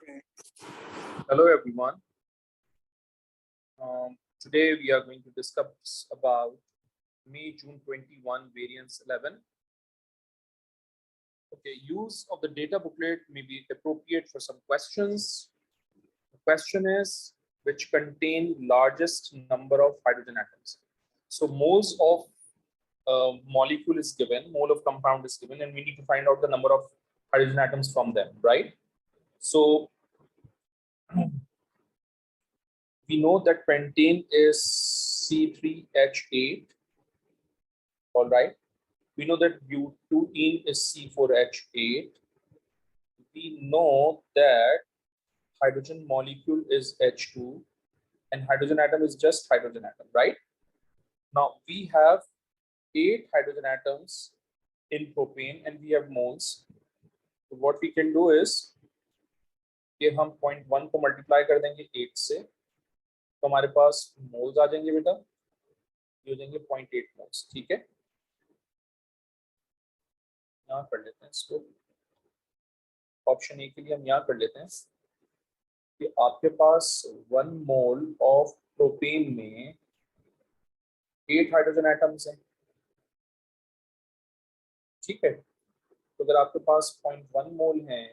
Hello everyone. Today we are going to discuss about May-June 21 variance 11. Okay, use of the data booklet may be appropriate for some questions. The question is, which contain largest number of hydrogen atoms? So moles of molecule is given, mole of compound is given, and we need to find out the number of hydrogen atoms from them, right? So we know that pentane is C3H8. All right. We know that butene is C4H8. We know that hydrogen molecule is H2 and hydrogen atom is just hydrogen atom, right? Now we have 8 hydrogen atoms in propane and we have moles. So what we can do is कि हम 0.1 को multiply कर देंगे 8 से तो हमारे पास moles आ जाएंगे बेटा, ये हो जाएंगे 0.8 मोल्स. ठीक है, यहाँ कर लेते हैं इसको. ऑप्शन ए के लिए हम यहाँ कर लेते हैं कि आपके पास 1 मोल ऑफ प्रोपेन में 8 हाइड्रोजन एटम्स हैं. ठीक है, तो अगर आपके पास 0.1 मोल है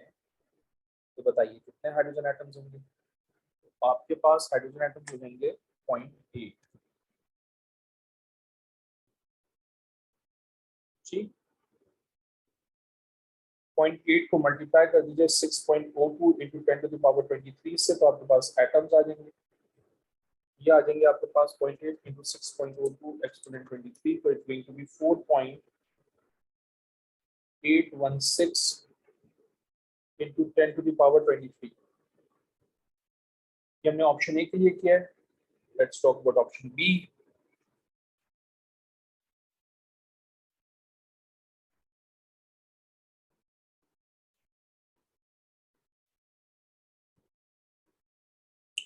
तो बताइए कितने हाइड्रोजन एटम्स होंगे. तो आपके पास हाइड्रोजन एटम्स हो जाएंगे 0.8. ठीक, 0.8 को मल्टीप्लाई कर दीजिए 6.02 इंटू 10⁻23 से, तो आपके पास एटम्स आ जाएंगे. ये आ जाएंगे आपके पास 0.8 इंटू 6.02 एक्सपोनेंट 23, तो it going to be 4.816 into 10⁻23. ये हमने ऑप्शन ए के लिए किया है. Let's talk about option B.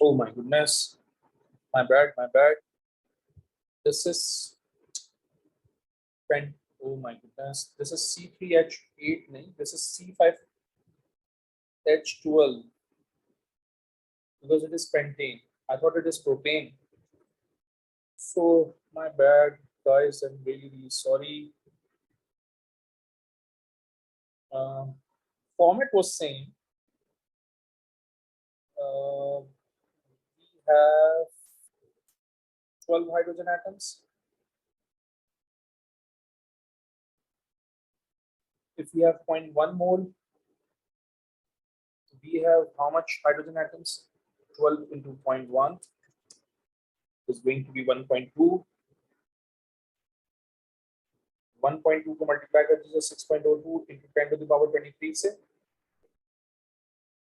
Oh my goodness, my bad. This is oh my goodness, this is C3H8, nahi, this is C5H12 because it is pentane. I thought it is propane. So my bad guys, I'm really sorry. Format was same. We have 12 hydrogen atoms. If we have 0.1 mole, we have how much hydrogen atoms? 12 into 0.1 is going to be 1.2. 1.2 को multiply कर दीजिए 6.02 into 10⁻23 से,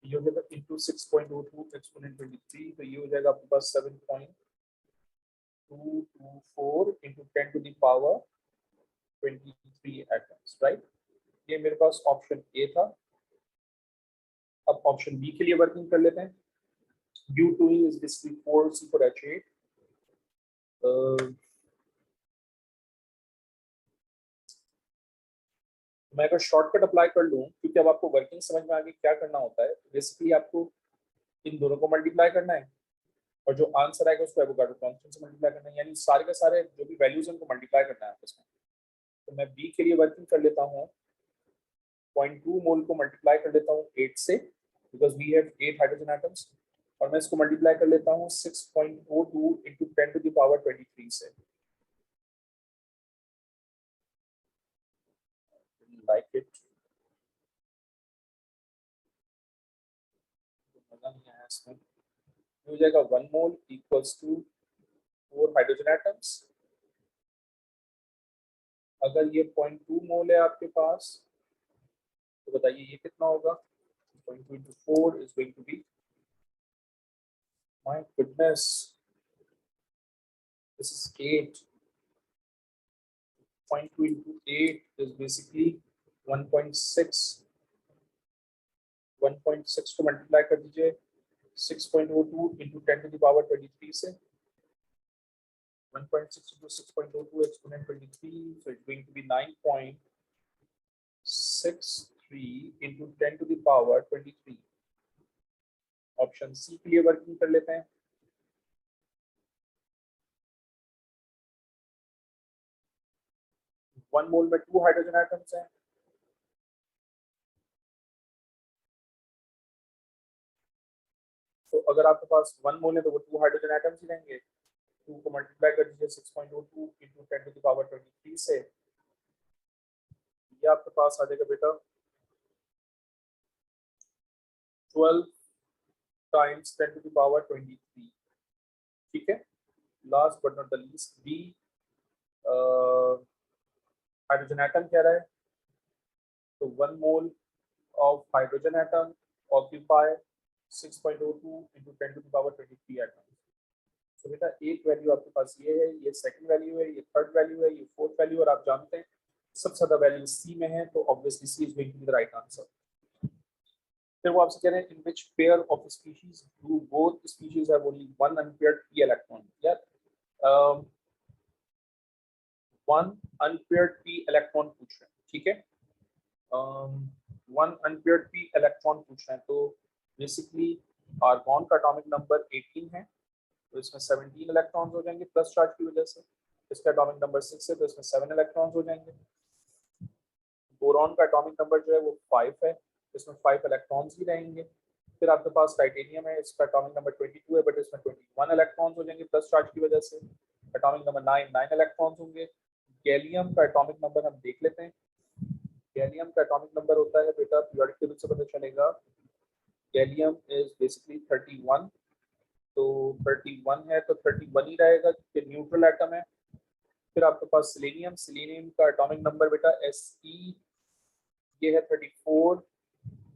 ये हो जाएगा into 6.02 exponent 23, तो ये हो जाएगा आपके पास 7.224 into 10⁻23 एटम्स, राइट. ये मेरे पास ऑप्शन ए था. अब ऑप्शन बी के लिए वर्किंग कर लेते हैं. butene is basically 4C4H8. मैं अगर शॉर्टकट अप्लाई कर लूं, क्योंकि अब आपको वर्किंग समझ में आ गई क्या करना होता है. बेसिकली आपको इन दोनों को मल्टीप्लाई करना है और जो आंसर आएगा उसको एवोगाड्रो कांस्टेंट से मल्टीप्लाई करना है, यानी सारे के सारे जो भी वैल्यूज हैं उनको मल्टीप्लाई करना है आपस में. तो मैं बी के लिए वर्किंग कर लेता हूँ. 0.2 मोल को मल्टीप्लाई कर लेता हूँ 8 से because we have 8 hydrogen atoms, और मैं इसको मल्टीप्लाई कर लेता हूँ 6.02 इंटू 10⁻23 से. लाइक इट, मजा नहीं आया इसमें. हो जाएगा 1 मोल इक्वल्स टू 4 हाइड्रोजन एटम्स. अगर ये 0.2 मोल है आपके पास तो बताइए ये कितना होगा. 0.2 into 4 is going to be, my goodness, this is 8. 0.2 into 8 is basically 1.6. 1.6 को मल्टीप्लाई कर दीजिए 6.02 into 10⁻23 से. 1.6 into 6.02 exponent 23, so it's going to be 9.63 into 10⁻23. Option C के लिए वर्किंग कर लेते हैं। वन मोल में 2 हाइड्रोजन एटम्स हैं। तो अगर आपके पास 1 मोल है तो वो 2 हाइड्रोजन एटम्स ही रहेंगे। 2 को मल्टीप्लाई कर दीजिए 6.02 इंटू 10⁻23 से, ये आपके पास आ जाएगा बेटा 12 टाइम्स 10⁻23। ठीक है। Last but not the least B, hydrogen atom कह रहा है, तो 1 mole of hydrogen atom occupy 6.02 into 10⁻23 atom. तो बेटा एक वैल्यू आपके पास ये है, ये सेकंड वैल्यू है, ये थर्ड वैल्यू है, ये फोर्थ वैल्यू, और आप जानते हैं सबसे ज्यादा वैल्यू सी में है, तो obviously C is going to be the right answer. फिर वो आपसे कह रहे हैं in which pair of species do both species have only one unpaired p electron. यार वन अनपेयर्ड p इलेक्ट्रॉन पूछ रहे हैं, ठीक है। वन अनपेयर्ड p इलेक्ट्रॉन पूछ रहे हैं, तो बेसिकली आर्गॉन का एटॉमिक नंबर 18 है, तो इसमें 17 इलेक्ट्रॉन्स हो जाएंगे प्लस चार्ज की वजह से। इसका एटॉमिक नंबर 6 है, तो इसमें 7 इलेक्ट्रॉन्स हो जाएंगे। बोरॉन का एटॉमिक नंबर जो है वो 5 है, इसमें 5 इलेक्ट्रॉन्स ही रहेंगे। फिर आपके पास टाइटेनियम है, इसका एटॉमिक नंबर 22 है, बट इसमें 21 इलेक्ट्रॉन्स हो जाएंगे प्लस चार्ज की वजह से। एटॉमिक नंबर 9 इलेक्ट्रॉन्स होंगे। गैलियम का एटॉमिक नंबर हम देख लेते हैं। गैलियम का एटॉमिक नंबर होता है बेटा, पीरियोडिक टेबल से पता चलेगा, गैलियम इज बेसिकली 31, तो 31 है तो 31 ही रहेगा क्योंकि न्यूट्रल एटम है। फिर आपके पास सिलेनियम, सिलेनियम का एटॉमिक नंबर बेटा Se, ये है 34,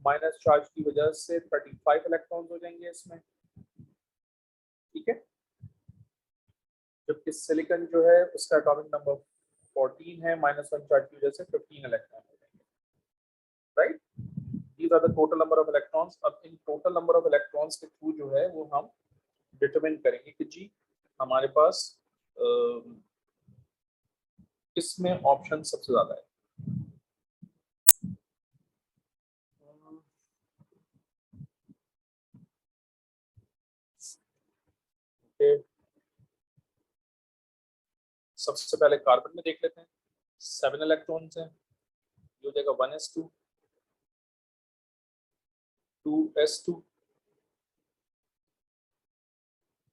माइनस चार्ज की वजह से 35 इलेक्ट्रॉन्स हो जाएंगे इसमें, ठीक है। जबकि सिलिकॉन जो है उसका एटॉमिक नंबर 14 है, -1 चार्ज की वजह से 15 इलेक्ट्रॉन हो जाएंगे, right. These are the total number of electrons. अब इन टोटल नंबर ऑफ इलेक्ट्रॉन्स के थ्रू जो है वो हम डिटरमिन करेंगे कि जी हमारे पास किसमें ऑप्शन सबसे ज्यादा है। okay. सबसे पहले कार्बन में देख लेते हैं, 7 इलेक्ट्रॉन्स हैं, ये हो जाएगा 1s2, 2s2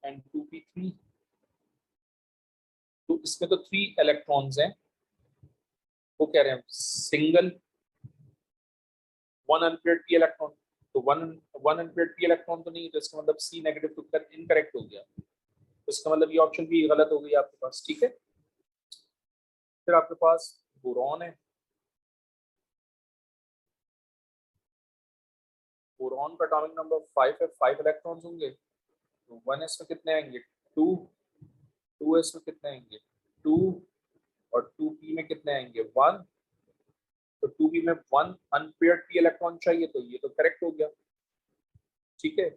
एंड 2p3। तो इसमें तो 3 इलेक्ट्रॉन्स हैं, वो कह रहे हैं single one unpaired p electron, तो वन अनपेयर्ड p इलेक्ट्रॉन तो नहीं, तो इसका मतलब C नेगेटिव तो इनकरेक्ट हो गया, तो इसका मतलब ये ऑप्शन भी गलत हो गई आपके पास, ठीक है। फिर आपके पास बोरॉन है, बोरॉन का एटॉमिक नंबर 5 है, 5 इलेक्ट्रॉन्स होंगे, तो 1s में कितने आएंगे 2, 2s में कितने आएंगे 2, और 2p में कितने आएंगे 1, तो 2p में 1 अनपेयर्ड p इलेक्ट्रॉन चाहिए, तो ये तो करेक्ट हो गया, ठीक है।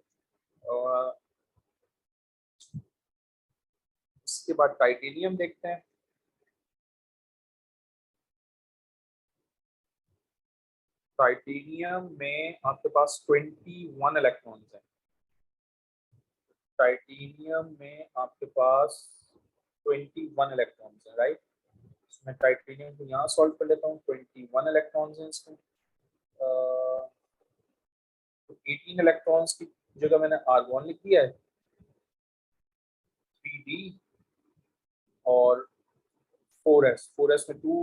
और इसके बाद टाइटेनियम देखते हैं। टाइटेनियम में आपके पास 21 इलेक्ट्रॉन्स हैं, टाइटेनियम में आपके पास 21 इलेक्ट्रॉन्स हैं, राइट। मैं टाइटेनियम को यहाँ सॉल्व कर लेता हूँ, 21 इलेक्ट्रॉन्स हैं इसमें, तो 18 इलेक्ट्रॉन्स की जगह मैंने आर्गॉन लिख दिया है 3d, और 4s में 2,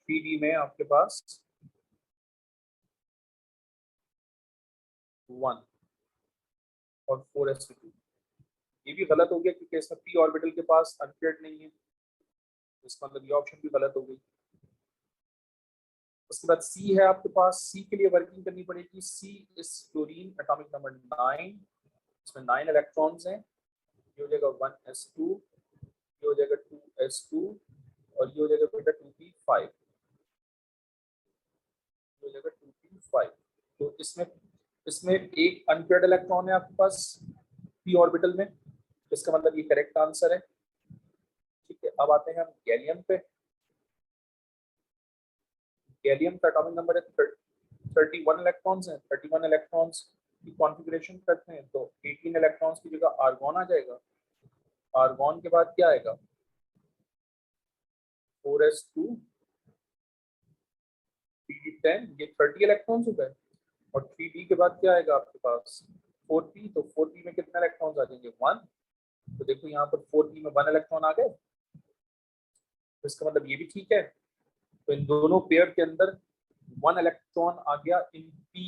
3d में आपके पास 1 और 4s में 2। ये भी गलत हो गया क्योंकि इसमें p ऑर्बिटल के पास अनपेयर्ड नहीं है, इसका मतलब ये ऑप्शन भी गलत हो गई। उसके बाद C है आपके पास, C के लिए वर्किंग करनी पड़ेगी। C is chlorine, atomic number 9, इसमें 9 इलेक्ट्रॉन्स हैं, ये हो जाएगा 1s2, ये हो जाएगा 2s2, और ये हो जाएगा बेटा 2p5, ये हो जाएगा 2p5। तो इसमें इसमें एक अनपेयर्ड इलेक्ट्रॉन है आपके पास p ऑर्बिटल में, इसका मतलब ये करेक्ट आंसर है, ठीक है। अब आते हैं हम गैलियम पे। गैलियम का एटॉमिक नंबर है 31 इलेक्ट्रॉन्स है, 31 इलेक्ट्रॉन्स, की कॉन्फ़िगरेशन करते हैं तो 18 इलेक्ट्रॉन्स की जगह आर्गॉन आ जाएगा। आर्गॉन के बाद क्या आएगा 4s2 3d10, ये 30 इलेक्ट्रॉन्स हो गए। और 3d के बाद क्या आएगा आपके पास 4p, तो 4p में कितने इलेक्ट्रॉन्स आ जाएंगे 1। तो देखो यहाँ पर 4p में 1 इलेक्ट्रॉन आ गए, तो इसका मतलब ये भी ठीक है। तो इन दोनों पेयर के अंदर 1 इलेक्ट्रॉन आ गया इन p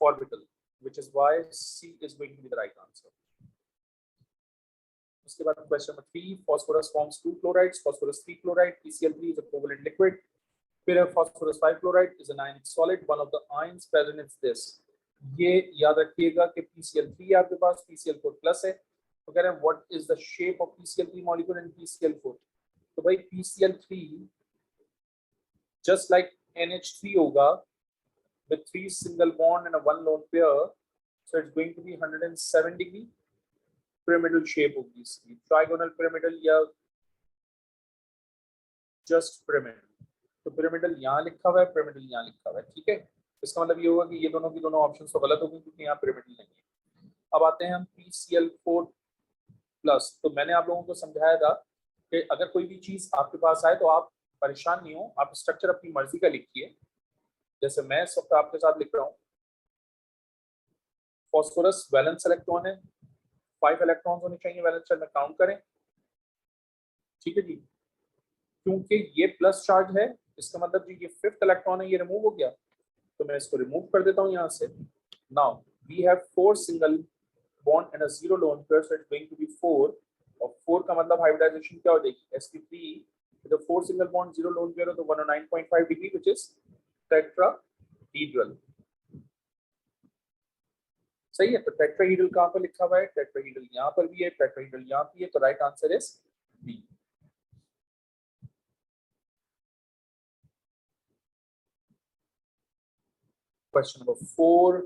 orbital, which is why C is going to be the right answer. उसके बाद question number 3, phosphorus forms 2 chlorides, phosphorus 3 chloride, PCl3 is a covalent liquid, फिर phosphorus 5 chloride is an ionic solid, one of the ions present is this। ये याद रखिएगा कि PCl3 आपके पास PCl4 plus है, तो कह रहे हैं what is the shape of PCl3 molecule and PCl4। तो भाई PCl3 जस्ट लाइक NH3 होगा with 3 single bond and a 1 lone pair, so it's going to be 107 degree pyramidal shape होगी इसकी, trigonal pyramidal या just pyramidal। तो pyramidal यहाँ लिखा हुआ है, pyramidal यहाँ लिखा हुआ है, ठीक है। इसका मतलब ये होगा कि ये दोनों की दोनों ऑप्शन तो गलत होंगे क्योंकि यहाँ pyramidal नहीं है। अब आते हैं हम PCl4 प्लस। तो मैंने आप लोगों को समझाया था कि अगर कोई भी चीज आपके पास आए तो आप परेशान नहीं हो, आप स्ट्रक्चर अपनी मर्जी का लिखिए। जैसे मैं इस वक्त आपके साथ लिख रहा हूँ, फॉस्फोरस वैलेंस इलेक्ट्रॉन है, 5 इलेक्ट्रॉन होने चाहिए वैलेंस शेल में, काउंट करें, ठीक है जी। क्योंकि ये प्लस चार्ज है, इसका मतलब जी ये 5th इलेक्ट्रॉन है, ये रिमूव हो गया, तो मैं इसको रिमूव कर देता हूँ यहाँ से। Now we have 4 single bond and a 0 lone pair, so it's going to be 4, और 4 का मतलब हाइब्रिडाइजेशन क्या हो जाएगी sp3, तो 4 सिंगल बॉन्ड 0 लोन पेयर हो तो 109.5 डिग्री व्हिच इज टेट्राहेड्रल। सही है। तो टेट्राहेड्रल कहां पर लिखा हुआ है, टेट्राहेड्रल यहां पर भी है, टेट्राहेड्रल यहां भी है, तो right answer is B. Question number 4,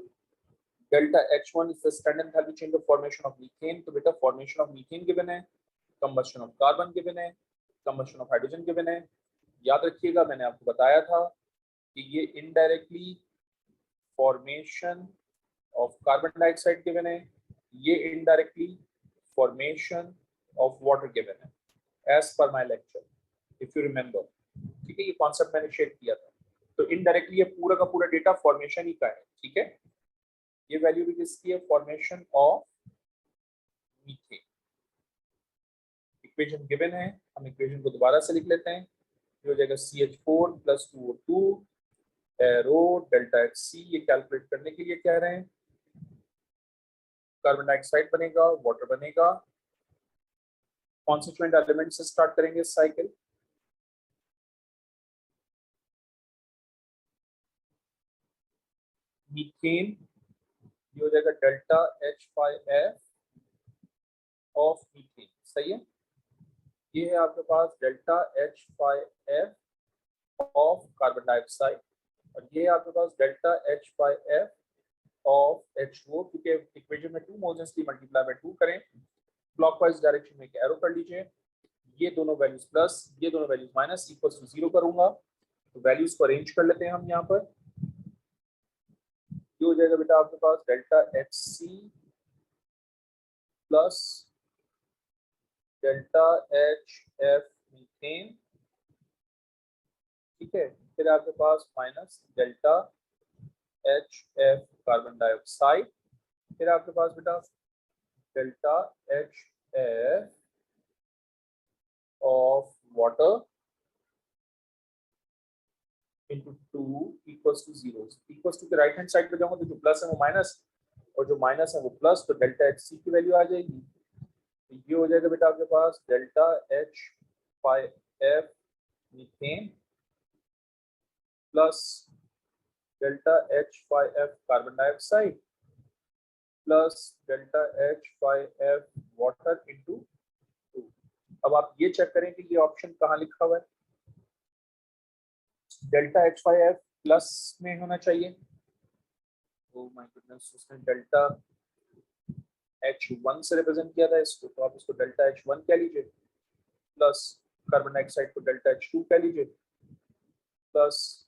delta H1 is the standard enthalpy change of formation of methane। तो बेटा फॉर्मेशन ऑफ मीथेन गिवन है, कंबशन ऑफ कार्बन गिवन है, कंबशन ऑफ हाइड्रोजन गिवन है। याद रखिएगा मैंने आपको बताया था कि ये indirectly formation of carbon dioxide given है, ये indirectly formation of water given है as per my lecture if you remember, ठीक है। ये कॉन्सेप्ट मैंने शेयर किया था। तो इनडायरेक्टली ये पूरा का पूरा डेटा फॉर्मेशन ही का है, ठीक है। ये वैल्यू भी किसकी है, formation of methane. Equation given है, हम इक्वेशन को दोबारा से लिख लेते हैं। ये हो जाएगा CH4 + 2O2 arrow delta HC। ये कैलकुलेट करने के लिए कह रहे हैं, कार्बन डाइऑक्साइड बनेगा, वाटर बनेगा, कॉन्स्टिट्यूएंट एलिमेंट से स्टार्ट करेंगे साइकिल। मीथेन ये हो जाएगा डेल्टा H5F ऑफ मीथेन, सही है। ये है आपके पास delta H5F of carbon dioxide, और ये है आपके पास डेल्टा H5F ऑफ H2O। क्योंकि इक्वेशन में 2 मोल्स इसलिए मल्टीप्लाई बाय 2 करें, क्लॉकवाइज डायरेक्शन में एक एरो कर लीजिए, ये दोनों वैल्यूज प्लस, ये दोनों वैल्यूज माइनस, इक्वल्स टू 0 करूंगा। तो वैल्यूज को अरेंज कर लेते हैं हम यहाँ पर। ये हो जाएगा बेटा आपके पास delta HC plus delta HF methane, ठीक है। फिर आपके पास minus delta HF carbon dioxide, फिर आपके पास बेटा delta HF of water into 2 equals to 0। Equals to के राइट हैंड साइड पे जाऊंगा तो जो प्लस है वो माइनस, और जो माइनस है वो प्लस, तो डेल्टा HC की वैल्यू आ जाएगी। तो ये हो जाएगा बेटा आपके पास delta H5F methane plus delta H5F carbon dioxide plus delta H5F water into 2। अब आप ये चेक करें कि ये ऑप्शन कहाँ लिखा हुआ है, डेल्टा H5F प्लस में होना चाहिए। ओह माय गुडनेस, उसने डेल्टा H1 से रिप्रेजेंट किया था इसको, तो आप इसको डेल्टा H1 कह लीजिए, प्लस कार्बन डाइऑक्साइड को डेल्टा H2 कह लीजिए, प्लस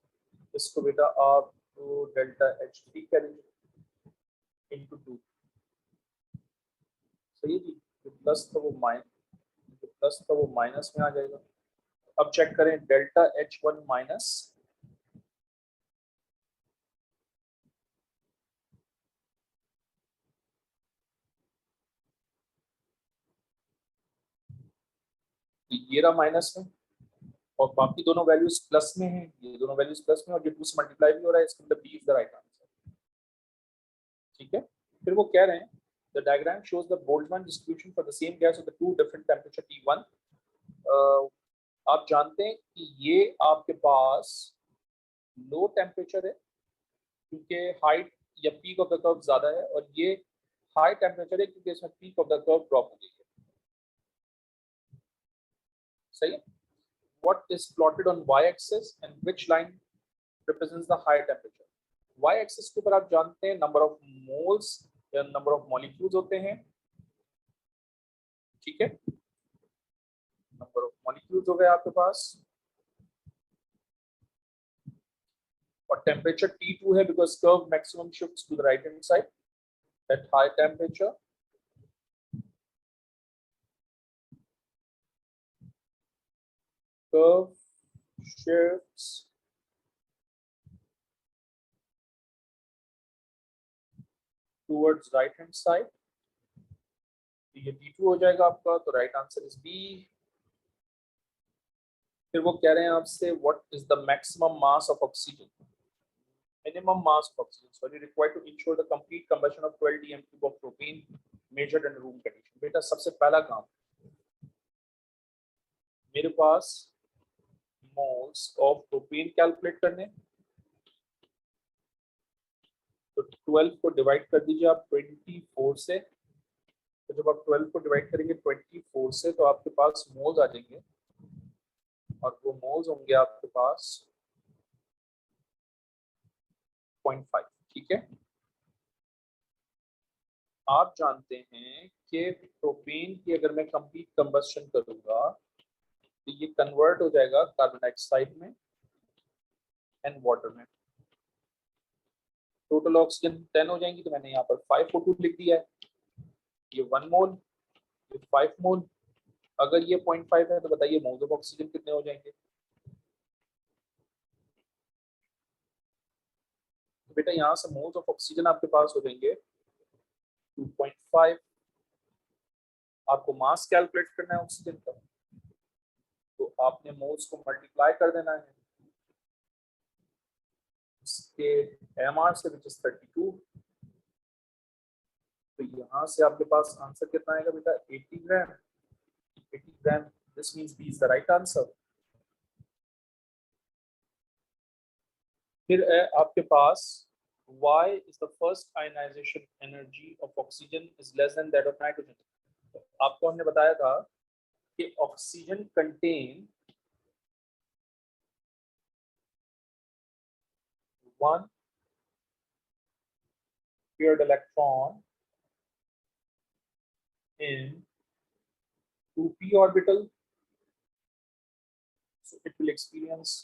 इसको बेटा आप तो डेल्टा H3 करेंगे इंटू 2, सही है जी। जो प्लस था वो माइनस में आ जाएगा। अब चेक करें डेल्टा H1 माइनस, ये रहा माइनस में, और बाकी दोनों वैल्यूज प्लस में हैं, ये दोनों वैल्यूज प्लस में, और ये 2 से मल्टीप्लाई भी हो रहा है, इसका मतलब B is the right answer. ठीक है, फिर वो कह रहे हैं the diagram shows the Boltzmann distribution for the same gas of the two different temperature T1। आप जानते हैं कि ये आपके पास लो टेम्परेचर है क्योंकि हाइट या पीक ऑफ द कर्व ज्यादा है, और ये हाई टेम्परेचर है क्योंकि इसमें peak of the curve drop हो गई है। सही है। What is plotted on y-axis and which line represents the high temperature? Y-axis के ऊपर आप जानते हैं नंबर ऑफ मोल्स या नंबर ऑफ मॉलिक्यूल्स होते हैं। ठीक है, नंबर ऑफ मॉलिक्यूल्स हो गए आपके पास, और टेम्परेचर T2 है because curve maximum shifts to the right hand side at high temperature. Curve shifts towards right hand side. ये T2 हो जाएगा आपका, तो राइट आंसर इज बी। फिर वो कह रहे हैं आपसे what is the maximum mass of oxygen, minimum mass of oxygen sorry required to ensure the complete combustion of 12 dm cube of propane measured in room condition। बेटा सबसे पहला काम, मेरे पास मोल्स ऑफ प्रोपेन कैलकुलेट करने, तो 12 को divide कर दीजिए आप 24 से। तो जब आप 12 को डिवाइड करेंगे 24 से तो आपके पास मोल्स आ जाएंगे, और वो मोल्स होंगे आपके पास 0.5। ठीक है, आप जानते हैं कि प्रोपेन की अगर मैं कंप्लीट कंबस्शन करूंगा तो ये कन्वर्ट हो जाएगा कार्बन डाइऑक्साइड में एंड वाटर में। टोटल ऑक्सीजन 10 हो जाएंगी, तो मैंने यहाँ पर 5O2 लिख दिया है। ये 1 मोल, ये 5 मोल। अगर ये 0.5 है तो बताइए मोल्स ऑफ ऑक्सीजन कितने हो जाएंगे। तो बेटा यहाँ से मोल्स ऑफ ऑक्सीजन आपके पास हो जाएंगे 2.5। आपको मास कैलकुलेट करना है ऑक्सीजन का, तो आपने मोल्स को मल्टीप्लाई कर देना है इसके एमआर से, विच इज 32। तो यहाँ से आपके पास आंसर कितना आएगा बेटा, 80 gram. 80 gram, this means B is the right answer. फिर है आपके पास why is the first ionization energy of oxygen is less than that of nitrogen। तो आपको हमने बताया था कि oxygen contain 1 paired electron in 2p orbital, so it will experience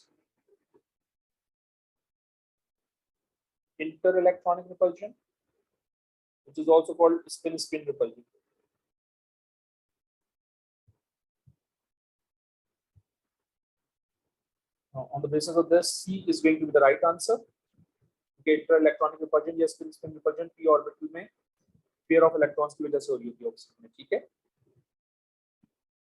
inter-electronic repulsion, which is also called spin-spin repulsion। On the basis of this, C is going to be the right answer। inter-electronic repulsion या spin-spin repulsion p orbital में pair of electrons की वजह से हो रही होती है oxygen में। ठीक है,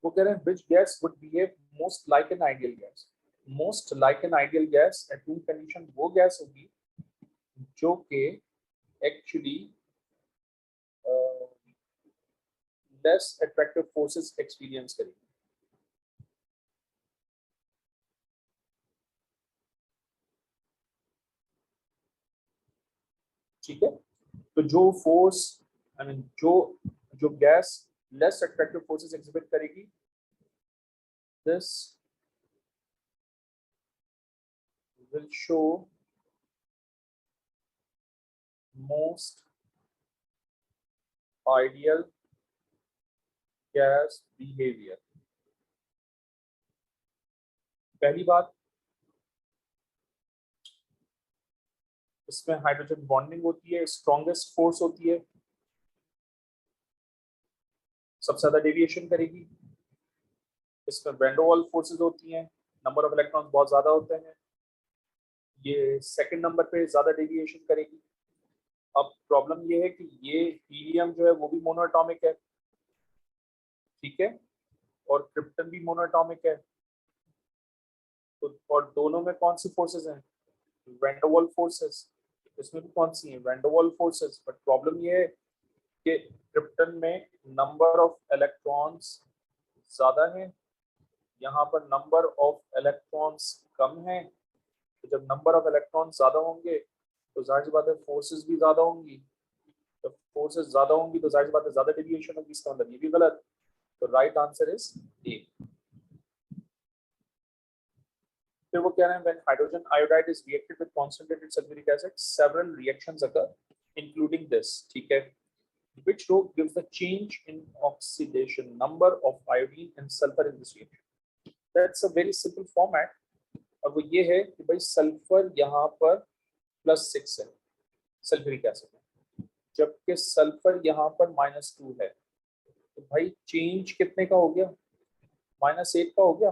वो कह रहे हैं which gas would behave most like an ideal gas। most like an ideal gas at room condition वो गैस होगी जो कि actually less attractive forces experience करेगी। ठीक है, तो जो फोर्स आई मीन जो जो gas less attractive forces exhibit करेगी, this will show most ideal gas behavior। पहली बात, इसमें हाइड्रोजन बॉन्डिंग होती है, स्ट्रॉन्गेस्ट फोर्स होती है, सबसे ज्यादा डेविएशन करेगी। इसमें वैंडोवाल फोर्सेस होती हैं, नंबर ऑफ इलेक्ट्रॉन्स बहुत ज्यादा होते हैं, ये सेकंड नंबर पे ज्यादा डेविएशन करेगी। अब प्रॉब्लम ये है कि ये हीलियम जो है वो भी मोनोएटॉमिक है, ठीक है, और क्रिप्टन भी मोनोएटॉमिक है। तो और दोनों में कौन सी फोर्सेस हैं? वैंडोवाल फोर्सेस। इसमें भी कौन सी हैं? वैंडोवाल फोर्सेस। बट प्रॉब्लम ये है कि क्रिप्टन में नंबर ऑफ इलेक्ट्रॉन्स ज्यादा है, यहाँ पर नंबर ऑफ इलेक्ट्रॉन्स कम है। तो जब नंबर ऑफ इलेक्ट्रॉन्स ज्यादा होंगे तो जाहिर सी बात है फोर्सेस भी ज्यादा होंगी। जब फोर्सेस ज्यादा होंगी तो जाहिर सी बात है ज्यादा डेविएशन होगी। इसका मतलब ये भी गलत। तो राइट आंसर इज ए। फिर वो कह रहे हैं, when hydrogen iodide is reacted with concentrated sulfuric acid, several reactions occur, including this. ठीक है, which row gives the change in oxidation number of iodine and sulfur in this reaction? That's a very simple format. और वो ये है कि भाई sulphur यहाँ पर +6 है सल्फ्यूरिक एसिड में, जबकि सल्फर यहाँ पर -2 है। तो भाई चेंज कितने का हो गया? -8 का हो गया।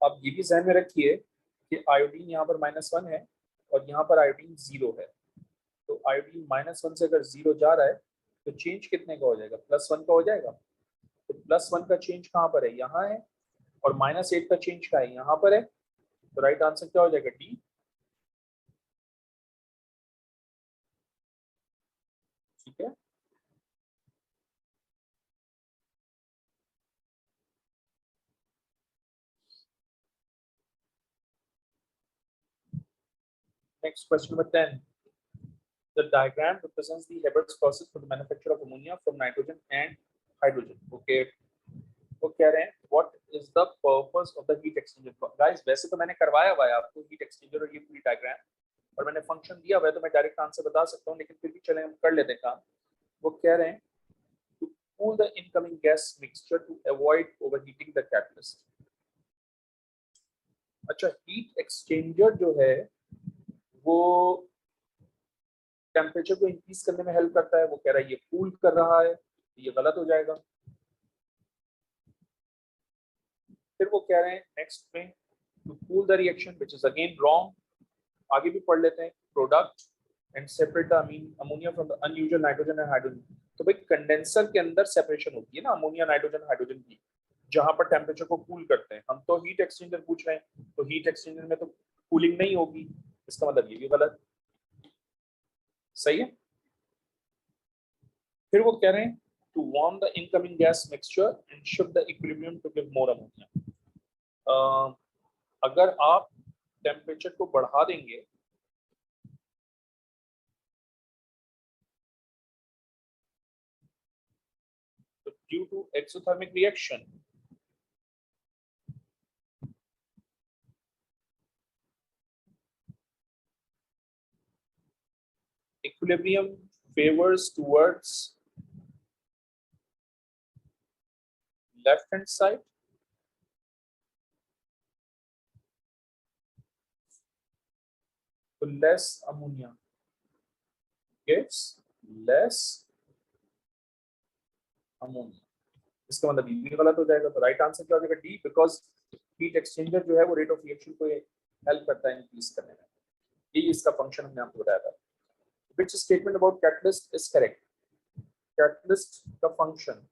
अब ये भी ध्यान में रखिए कि आयोडीन यहाँ पर -1 है और यहाँ पर आयोडीन 0 है। तो आयोडीन -1 से अगर 0 जा रहा है तो चेंज कितने का हो जाएगा? +1 का हो जाएगा। तो +1 का चेंज कहाँ पर है? यहाँ है। और -8 का चेंज कहाँ है? यहाँ पर है। तो राइट आंसर क्या हो जाएगा? डी। ठीक है, next question number 10। The diagram represents the Haber's process for the manufacture of ammonia from nitrogen and hydrogen. Okay. वो कह रहे हैं what is the purpose of the heat exchanger? Guys, वैसे तो मैंने करवाया हुआ है आपको heat exchanger और ये पूरी डायग्राम, और मैंने फंक्शन दिया हुआ है, तो मैं डायरेक्ट आंसर बता सकता हूँ, लेकिन फिर भी चले हम कर लेते हैं काम। वो कह रहे हैं to cool the incoming gas mixture to avoid overheating the catalyst. अच्छा, हीट एक्सचेंजर जो है वो टेम्परेचर को इंक्रीज करने में हेल्प करता है। वो कह रहा है ये कूल कर रहा है, ये गलत हो जाएगा। फिर वो कह रहे हैं नेक्स्ट में to cool the reaction, which is again wrong. आगे भी पढ़ लेते हैं। Product and separate the ammonia from the unusual nitrogen and hydrogen. तो भाई कंडेंसर के अंदर सेपरेशन होती है ना अमोनिया, नाइट्रोजन, हाइड्रोजन की, जहां पर टेम्परेचर को कूल करते हैं। हम तो हीट एक्सचेंजर पूछ रहे हैं, तो हीट एक्सचेंजर में तो कूलिंग नहीं होगी। इसका मतलब ये भी गलत। सही है। फिर वो कह रहे हैं to warm the incoming gas mixture and shift the equilibrium to give more ammonia. अगर आप टेम्परेचर को बढ़ा देंगे तो due to exothermic reaction equilibrium favors towards left hand side, so less ammonia gives less ammonia. इसका मतलब ये भी गलत हो जाएगा। तो राइट आंसर क्या हो जाएगा? डी, बिकॉज हीट एक्सचेंजर जो है वो रेट ऑफ रिएक्शन को हेल्प करता है इंक्रीज करने में। ये इसका फंक्शन हमने आपको बताया था। Which statement about catalyst is correct? Catalyst का फंक्शन,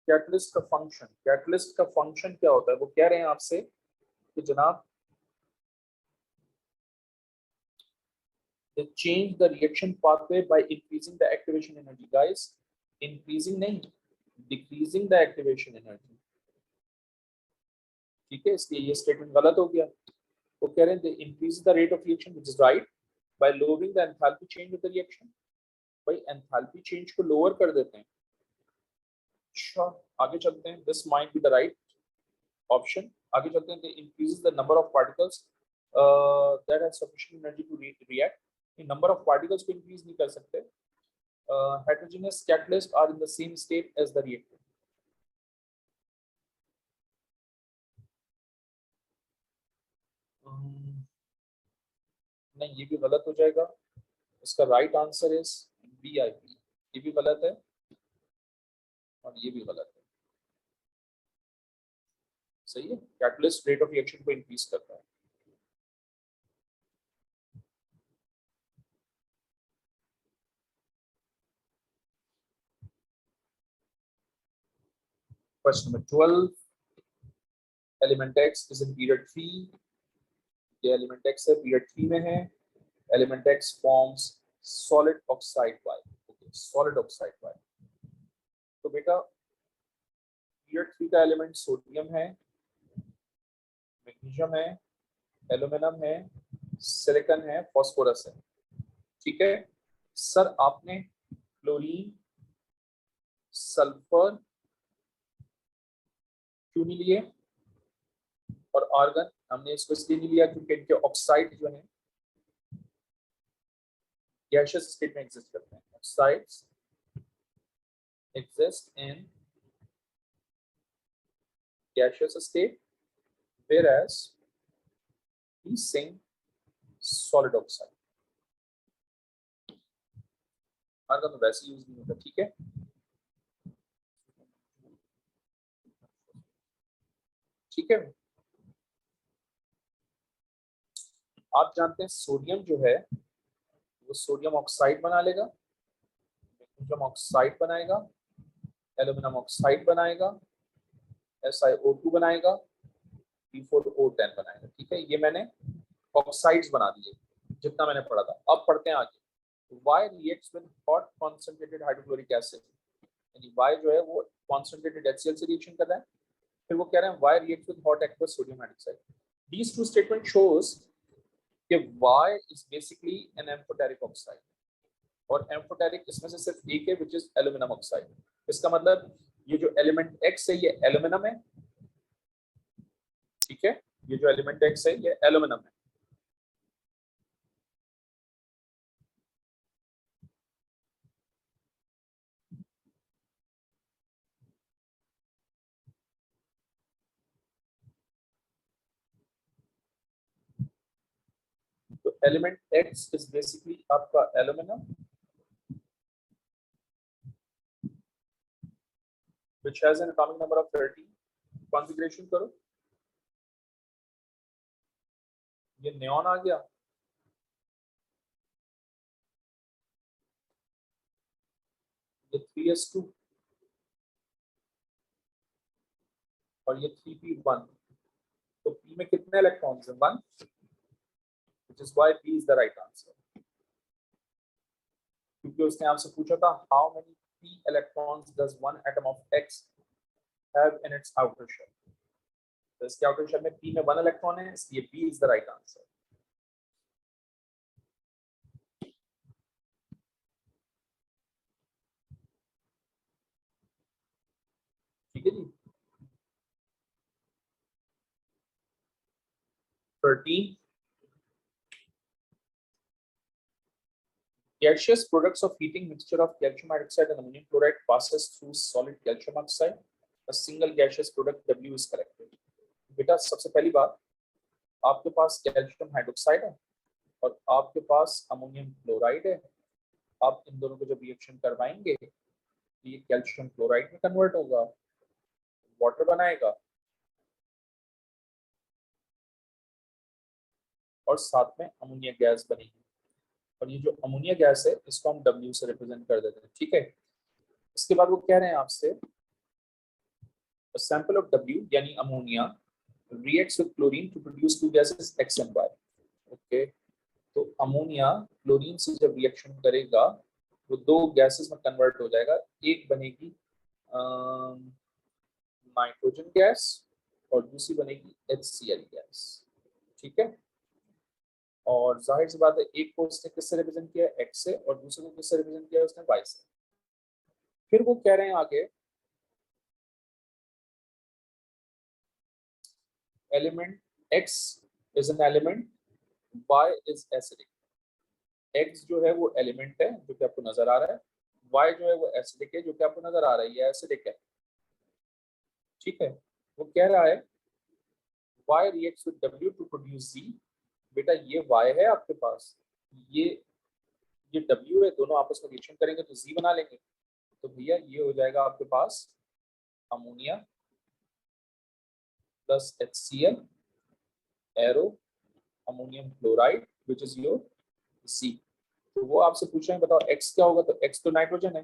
कैटलिस्ट का फंक्शन, कैटलिस्ट का फंक्शन क्या होता है? वो कह रहे हैं आपसे कि जनाब they change the reaction pathway by increasing the activation energy. Guys, increasing नहीं, decreasing the activation energy. ठीक है, इसलिए ये स्टेटमेंट गलत हो गया। वो कह रहे हैं they increase the rate of reaction, which is right, by lowering the enthalpy change of the reaction. भाई enthalpy change को lower कर देते हैं। अच्छा, आगे चलते हैं। This might be the right option. आगे चलते हैं। They increases the number of particles that have sufficient energy to react. Number of particles को इंक्रीज नहीं कर सकते। Heterogeneous catalyst are in the same state as the reactant. नहीं, ये भी गलत हो जाएगा। इसका राइट आंसर इज VIP। ये भी गलत है और ये भी गलत है। सही है, कैटलिस्ट रेट ऑफ रिएक्शन को इंक्रीज करता है। Question number 12, element X is in period 3। ये एलिमेंट एक्स है, पीरियड 3 में है। Element X forms solid oxide Y. Okay, solid oxide Y. तो बेटा पीरियड 3 का एलिमेंट सोडियम है, मैग्नीशियम है, एल्यूमिनियम है, सिलिकॉन है, फास्फोरस है। ठीक है सर, आपने क्लोरीन, सल्फर क्यों नहीं लिए और आर्गन? हमने इसको इसलिए नहीं लिया क्योंकि इनके ऑक्साइड जो है गैसियस स्टेट में एग्जिस्ट करते हैं। Oxides exist in gaseous state, whereas we sing solid oxide। Argon तो वैसे यूज नहीं होता। ठीक है, ठीक है। आप जानते हैं सोडियम जो है वो सोडियम ऑक्साइड बना लेगा, मैग्नीशियम ऑक्साइड बनाएगा, एल्यूमिनियम ऑक्साइड बनाएगा, SiO2 बनाएगा, P4O10 बनाएगा। ठीक है, ये मैंने ऑक्साइड्स बना दिए जितना मैंने पढ़ा था। अब पढ़ते हैं आगे। Y reacts with hot concentrated hydrochloric acid, यानी Y जो है वो concentrated HCl से रिएक्शन कर रहा है। फिर वो कह रहे हैं Y reacts with hot aqueous sodium hydroxide। These two statement shows कि Y is basically an amphoteric oxide और amphoteric इसमें से सिर्फ एक है which is aluminum oxide। इसका मतलब ये जो एलिमेंट X है ये एल्यूमिनियम है। ठीक है, ये जो एलिमेंट X है ये एल्यूमिनियम है। तो एलिमेंट X is basically आपका aluminium which has an atomic number of 13। Configuration करो, ये नियॉन आ गया, ये 3s2 और ये 3p1। तो p में कितने इलेक्ट्रॉन्स हैं? 1, which is why p is the right answer। क्योंकि उसने आपसे पूछा था how many p electrons does one atom of X have in its outer shell। तो इसके आउटर शेल में p में 1 इलेक्ट्रॉन है, इसलिए p is the right answer। ठीक है जी। 13, gaseous products of heating mixture of calcium hydroxide and ammonium chloride passes through solid calcium oxide। A single gaseous product W is collected। बेटा सबसे पहली बात, आपके पास कैल्शियम हाइड्रोक्साइड है और आपके पास अमोनियम क्लोराइड है। आप इन दोनों को जब रिएक्शन करवाएंगे तो ये कैल्शियम क्लोराइड में कन्वर्ट होगा, वाटर बनाएगा और साथ में अमोनिया गैस बनेगी। और ये जो अमोनिया गैस है इसको हम W से रिप्रेजेंट कर देते हैं। ठीक है, इसके बाद वो कह रहे हैं आपसे सैंपल ऑफ W यानी ammonia reacts with chlorine to produce two gases X and Y। Okay, तो अमोनिया क्लोरीन से जब रिएक्शन करेगा वो दो गैसेस में कन्वर्ट हो जाएगा। एक बनेगी नाइट्रोजन गैस और दूसरी बनेगी HCl गैस। ठीक है, और जाहिर सी बात है एक को उसने किससे रिप्रेजेंट किया? X से, और दूसरे को किससे रिप्रेजेंट किया? उसने Y से। फिर वो कह रहे हैं आगे element X is an element, Y is acidic। X जो है वो एलिमेंट है जो कि आपको नजर आ रहा है, Y जो है वो एसिडिक है जो कि आपको नजर आ रहा है, ये एसिडिक है। ठीक है, वो कह रहा है Y reacts with W to produce Z। बेटा ये Y है आपके पास, ये ये W है, दोनों आपस में रिएक्शन करेंगे तो Z बना लेंगे। तो भैया ये हो जाएगा आपके पास ammonia plus HCl arrow ammonium chloride which is your C। तो वो आपसे पूछ रहे हैं बताओ X क्या होगा, तो X तो नाइट्रोजन है,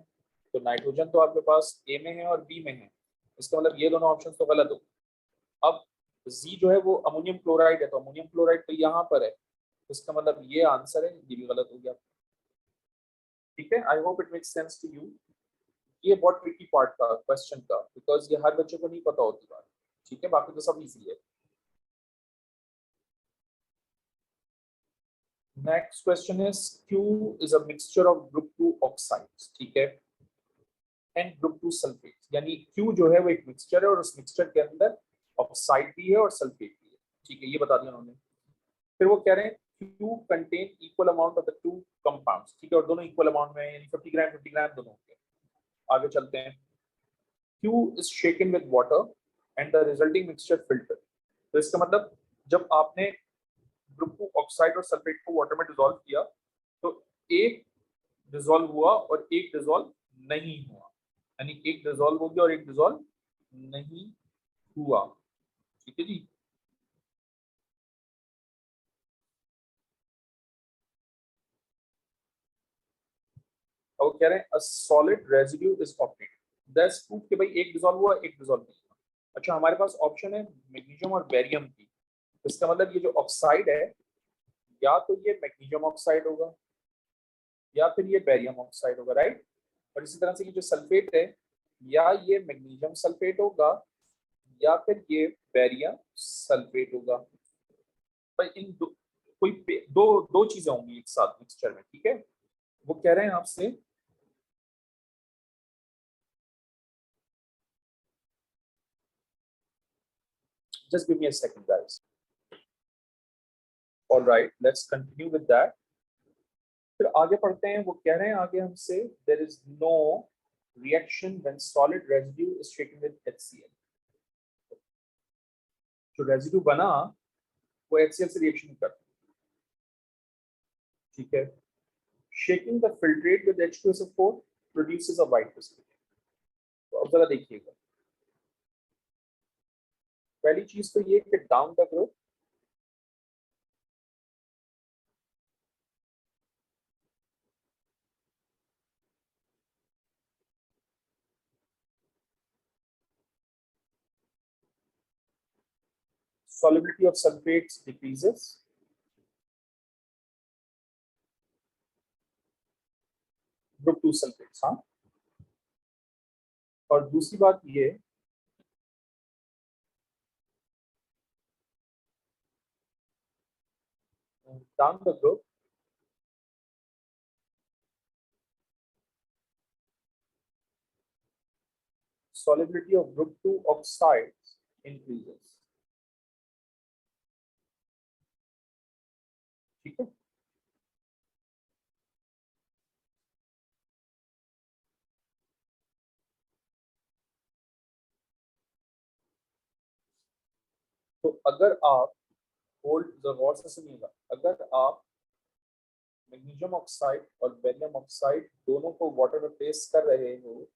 तो नाइट्रोजन तो आपके पास A में है और B में है, इसका मतलब ये दोनों ऑप्शन तो गलत हो। अब Z जो है वो अमोनियम क्लोराइड है, तो अमोनियम क्लोराइड तो यहाँ पर है, इसका मतलब ये आंसर है, ये भी गलत हो गया। ठीक है, I hope it makes sense to you. ये बहुत ट्रिकी पार्ट का क्वेश्चन का, बिकॉज ये हर बच्चे को नहीं पता होती बात। ठीक है, बाकी तो सब इजी है। Next question is Q is a mixture of group 2 oxides, ठीक है, एंड ग्रुप 2 सल्फेट। यानी Q जो है वो एक मिक्सचर है और उस मिक्सचर के अंदर ऑक्साइड भी है और सल्फेट भी है। ठीक है, ये बता दिया उन्होंने। फिर वो कह रहे हैं Q contain equal amount of the two compounds, ठीक है, और दोनों इक्वल अमाउंट में है, यानी 50 ग्राम दोनों होंगे। आगे चलते हैं। Q is shaken with water and the resulting mixture filtered। तो इसका मतलब जब आपने ग्रुप 2 ऑक्साइड और सल्फेट को वाटर में डिसॉल्व किया तो एक डिसॉल्व हुआ और एक डिसॉल्व नहीं हुआ, यानी एक डिसॉल्व हो गया और एक डिसॉल्व नहीं हुआ। ठीक है जी। और कह रहे हैं a solid residue is obtained, that's proof कि भाई एक डिसॉल्व हुआ एक डिसॉल्व नहीं हुआ। अच्छा, हमारे पास ऑप्शन है मैग्नीशियम और बेरियम की, इसका मतलब ये जो ऑक्साइड है या तो ये मैग्नीशियम ऑक्साइड होगा या फिर ये बेरियम ऑक्साइड होगा, राइट। और इसी तरह से ये जो सल्फेट है या ये मैग्नीशियम सल्फेट होगा या फिर ये बेरियम सल्फेट होगा। पर इन कोई दो दो चीजें होंगी एक साथ मिक्सचर में, ठीक है। वो कह रहे हैं आपसे just give me a second guys. Alright, let's continue with that. फिर आगे पढ़ते हैं। वो कह रहे हैं आगे हमसे there is no reaction when solid residue is shaken with HCl। जो रेजिड्यू बना वो HCl से रिएक्शन करता है, ठीक है। Shaking the filtrate with H2SO4 produces a white precipitate। तो अब जरा देखिएगा, पहली चीज तो ये कि down the group solubility of sulfates decreases, group 2 sulphates, हाँ। और दूसरी बात ये down the group solubility of group 2 oxides increases। ठीक है, तो अगर आप होल्ड गौर से सुनिएगा, अगर आप मैग्नीशियम ऑक्साइड और बेरियम ऑक्साइड दोनों को वाटर में प्लेस कर रहे हो,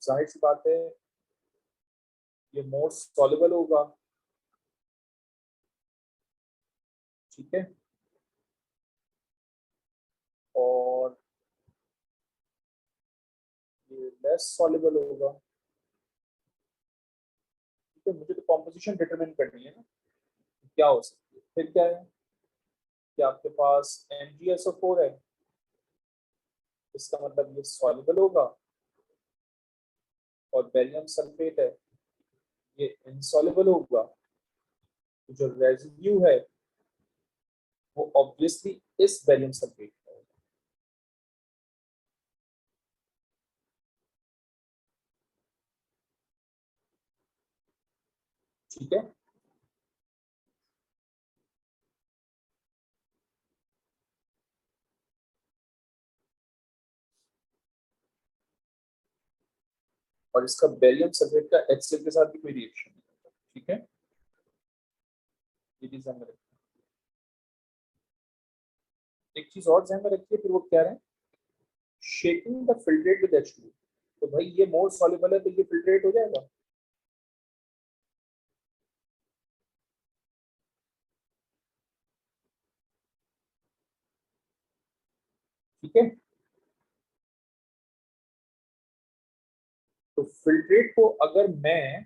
जाहिर सी बात है ये मोर सॉल्युबल होगा, ठीक है, और ये लेस सॉल्युबल होगा। ठीक है, मुझे तो कॉम्पोजिशन डिटरमिन करनी है ना, क्या हो सकती है। फिर क्या है कि आपके पास MgSO4 है, इसका मतलब ये सॉल्युबल होगा, और बेरियम सल्फेट है ये इनसॉल्युबल होगा। तो जो रेजिड्यू है वो ऑब्वियसली इस बेरियम सल्फेट का होगा। ठीक है, और इसका बेरियम सल्फेट का HCl के साथ भी कोई रिएक्शन नहीं होता। ठीक है, ये चीज ध्यान में रखिए। एक चीज और ध्यान में रखिए, फिर वो कह रहे हैं shaking the filtrate with H2। तो भाई ये मोर सॉल्युबल है तो ये फिल्ट्रेट हो जाएगा। ठीक है, तो फिल्ट्रेट को अगर मैं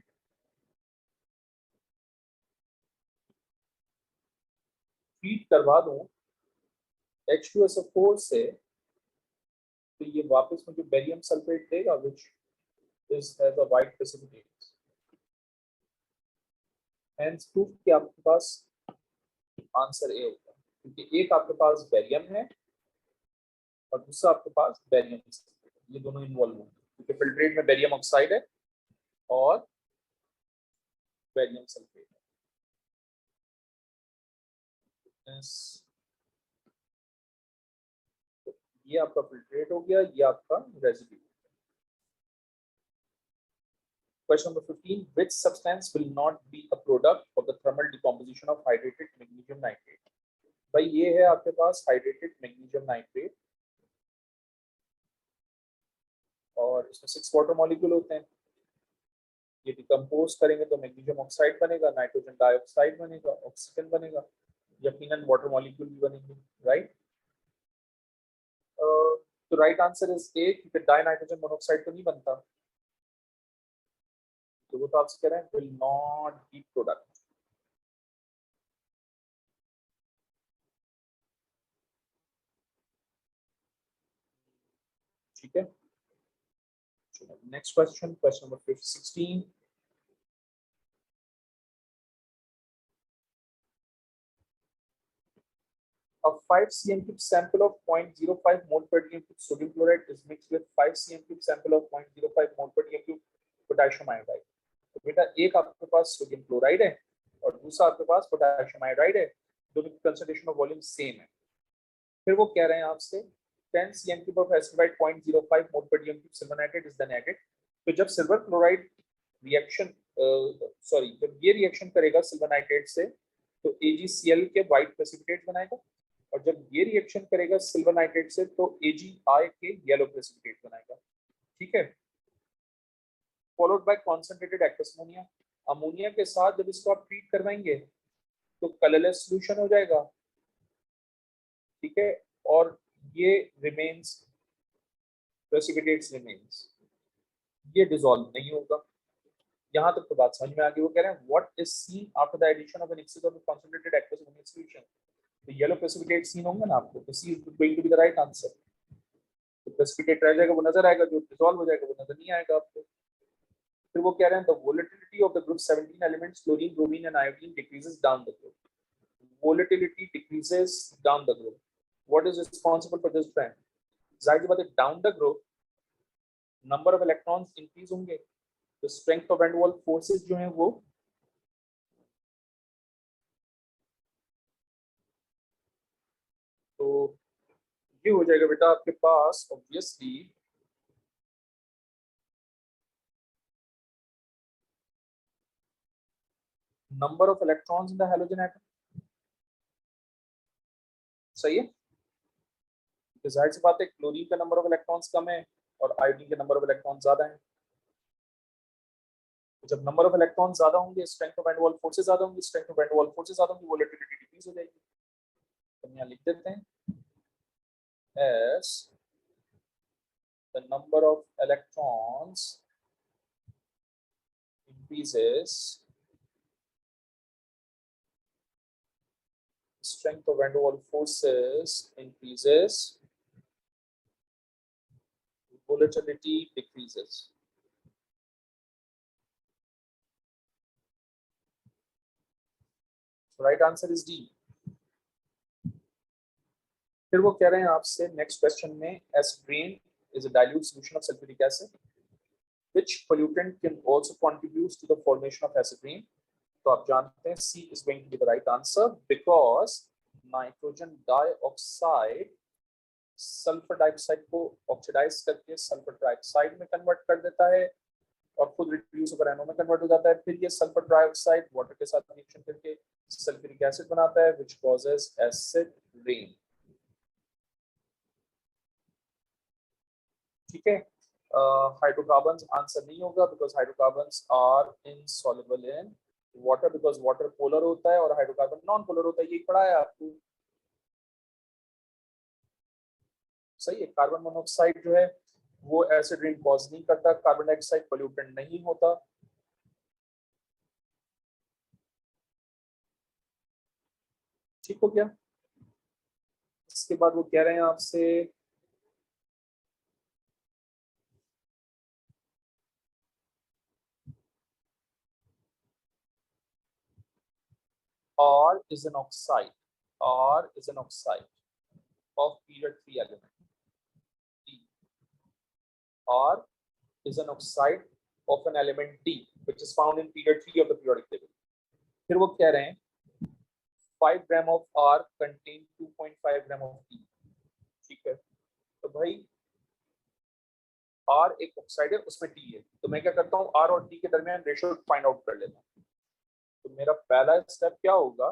हीट करवा दूं H2SO4 से, तो ये वापस मुझे बेरियम सल्फेट देगा which is has a white precipitate. Hence proof कि आपके पास आंसर ए होगा, क्योंकि एक आपके पास बेरियम है और दूसरा आपके पास बेरियम सल्फेट है, ये दोनों इन्वॉल्व होंगे क्योंकि फिल्ट्रेट में बेरियम ऑक्साइड है और बेरियम सल्फेट है। ये आपका फिल्ट्रेट हो गया, ये आपका residue. Question number 15. Which substance will not be a product of the thermal decomposition of hydrated magnesium nitrate? भाई ये है आपके पास hydrated magnesium nitrate और इसमें 6 वाटर मॉलिक्यूल होते हैं। ये डिकम्पोज करेंगे तो मैग्नीशियम ऑक्साइड बनेगा, नाइट्रोजन डाइऑक्साइड बनेगा, ऑक्सीजन बनेगा, यकीनन वाटर मॉलिक्यूल भी बनेंगे। राइट, तो राइट आंसर इज ए, क्योंकि डाई नाइट्रोजन मोनोऑक्साइड तो नहीं बनता, तो वो तो आपसे कह रहे हैं विल नॉट बी प्रोडक्ट। ठीक है, next question, question number 16। A 5 cm cube sample of 0.05 mole per dm cube sodium chloride is mixed with 5 cm cube sample of 0.05 mole per dm cube potassium iodide। तो बेटा एक आपके पास sodium chloride है और दूसरा आपके पास पोटेशियम आयोडाइड है, दोनों की कंसंट्रेशन ऑफ वॉल्यूम सेम है। फिर वो कह रहे हैं आपसे 10 cm cube of acetonite 0.05 mole per dm cube silver nitrate is then added। तो जब सिल्वर क्लोराइड रिएक्शन जब ये रिएक्शन करेगा सिल्वर नाइट्रेट से तो AgCl के व्हाइट प्रेसिपिटेट बनाएगा, और जब ये रिएक्शन करेगा सिल्वर नाइट्रेट से तो AgI के येलो प्रेसिपिटेट बनाएगा। ठीक है, followed by concentrated aqueous ammonia. Ammonia के साथ जब इसको आप ट्रीट करवाएंगे तो कलरलेस सॉल्यूशन हो जाएगा। ठीक है, और ये रिमेन्स प्रेसिपिटेट्स रिमेन्स, ये डिसॉल्व नहीं होगा। यहां तक तो बात समझ में आ गई। वो कह रहे हैं what is seen after the addition of an excess of concentrated aqueous ammonia solution. तो येलो प्रेसिपिटेट सीन होंगे ना आपको, तो C is going to be the right answer. तो प्रेसिपिटेट रह जाएगा, वो नजर आएगा, जो डिसॉल्व हो जाएगा वो नजर नहीं आएगा आपको। फिर वो कह रहे हैं the volatility of the group 17 elements chlorine, bromine and iodine decreases down the group. Volatility decreases down the group, what is responsible for this trend? जाहिर सी बात है, down the group number of electrons increase होंगे, तो strength of van der Waals forces जो हैं वो तो ये हो जाएगा बेटा आपके पास obviously number of electrons in the halogen atom. सही है, तो जाहिर सी बात है क्लोरीन का नंबर ऑफ इलेक्ट्रॉन्स कम है और आयोडीन के नंबर ऑफ इलेक्ट्रॉन्स ज्यादा है। तो जब नंबर ऑफ इलेक्ट्रॉन्स ज्यादा होंगे strength of van der Waals forces ज्यादा होंगी, strength of van der Waals forces ज्यादा होंगी, वोलेटिलिटी डिक्रीज हो जाएगी। तो यहाँ लिख देते हैं as the number of electrons increases, strength of van der Waals forces increases, volatility decreases। So right answer is D। फिर वो कह रहे हैं आपसे नेक्स्ट क्वेश्चन में acid rain is a dilute solution of sulfuric acid, which pollutant can also contribute to the formation of acid rain। तो आप जानते हैं C is going to be the right answer because nitrogen dioxide sulphur dioxide को oxidise करके sulphur trioxide में convert कर देता है, और खुद रिड्यूस होकर NO में कन्वर्ट हो जाता है। फिर ये सल्फर डाइऑक्साइड वाटर के साथ रिएक्शन करके सल्फ्यूरिक एसिड बनाता है व्हिच कॉजेस एसिड रेन। ठीक है, हाइड्रोकार्बन्स आंसर नहीं होगा because hydrocarbons are insoluble in water, because water polar होता है और हाइड्रोकार्बन नॉन पोलर होता है, ये पढ़ा है आपको। सही है, कार्बन मोनोऑक्साइड जो है वो एसिड रेन कॉज नहीं करता, कार्बन डाइऑक्साइड पोल्यूटेंट नहीं होता। ठीक हो गया। इसके बाद वो कह रहे हैं आपसे R is an oxide. R is an oxide of period 3 element. D. R is an oxide of an element D, which is found in period 3 of the periodic table. फिर वो कह रहे हैं 5 ग्राम of R contain 2.5 gram of D. ठीक है, तो भाई R एक ऑक्साइड है, उसमें D है, तो मैं क्या करता हूँ R और D के दरमियान रेशियो फाइंड आउट कर लेता हूँ। तो मेरा पहला स्टेप क्या होगा,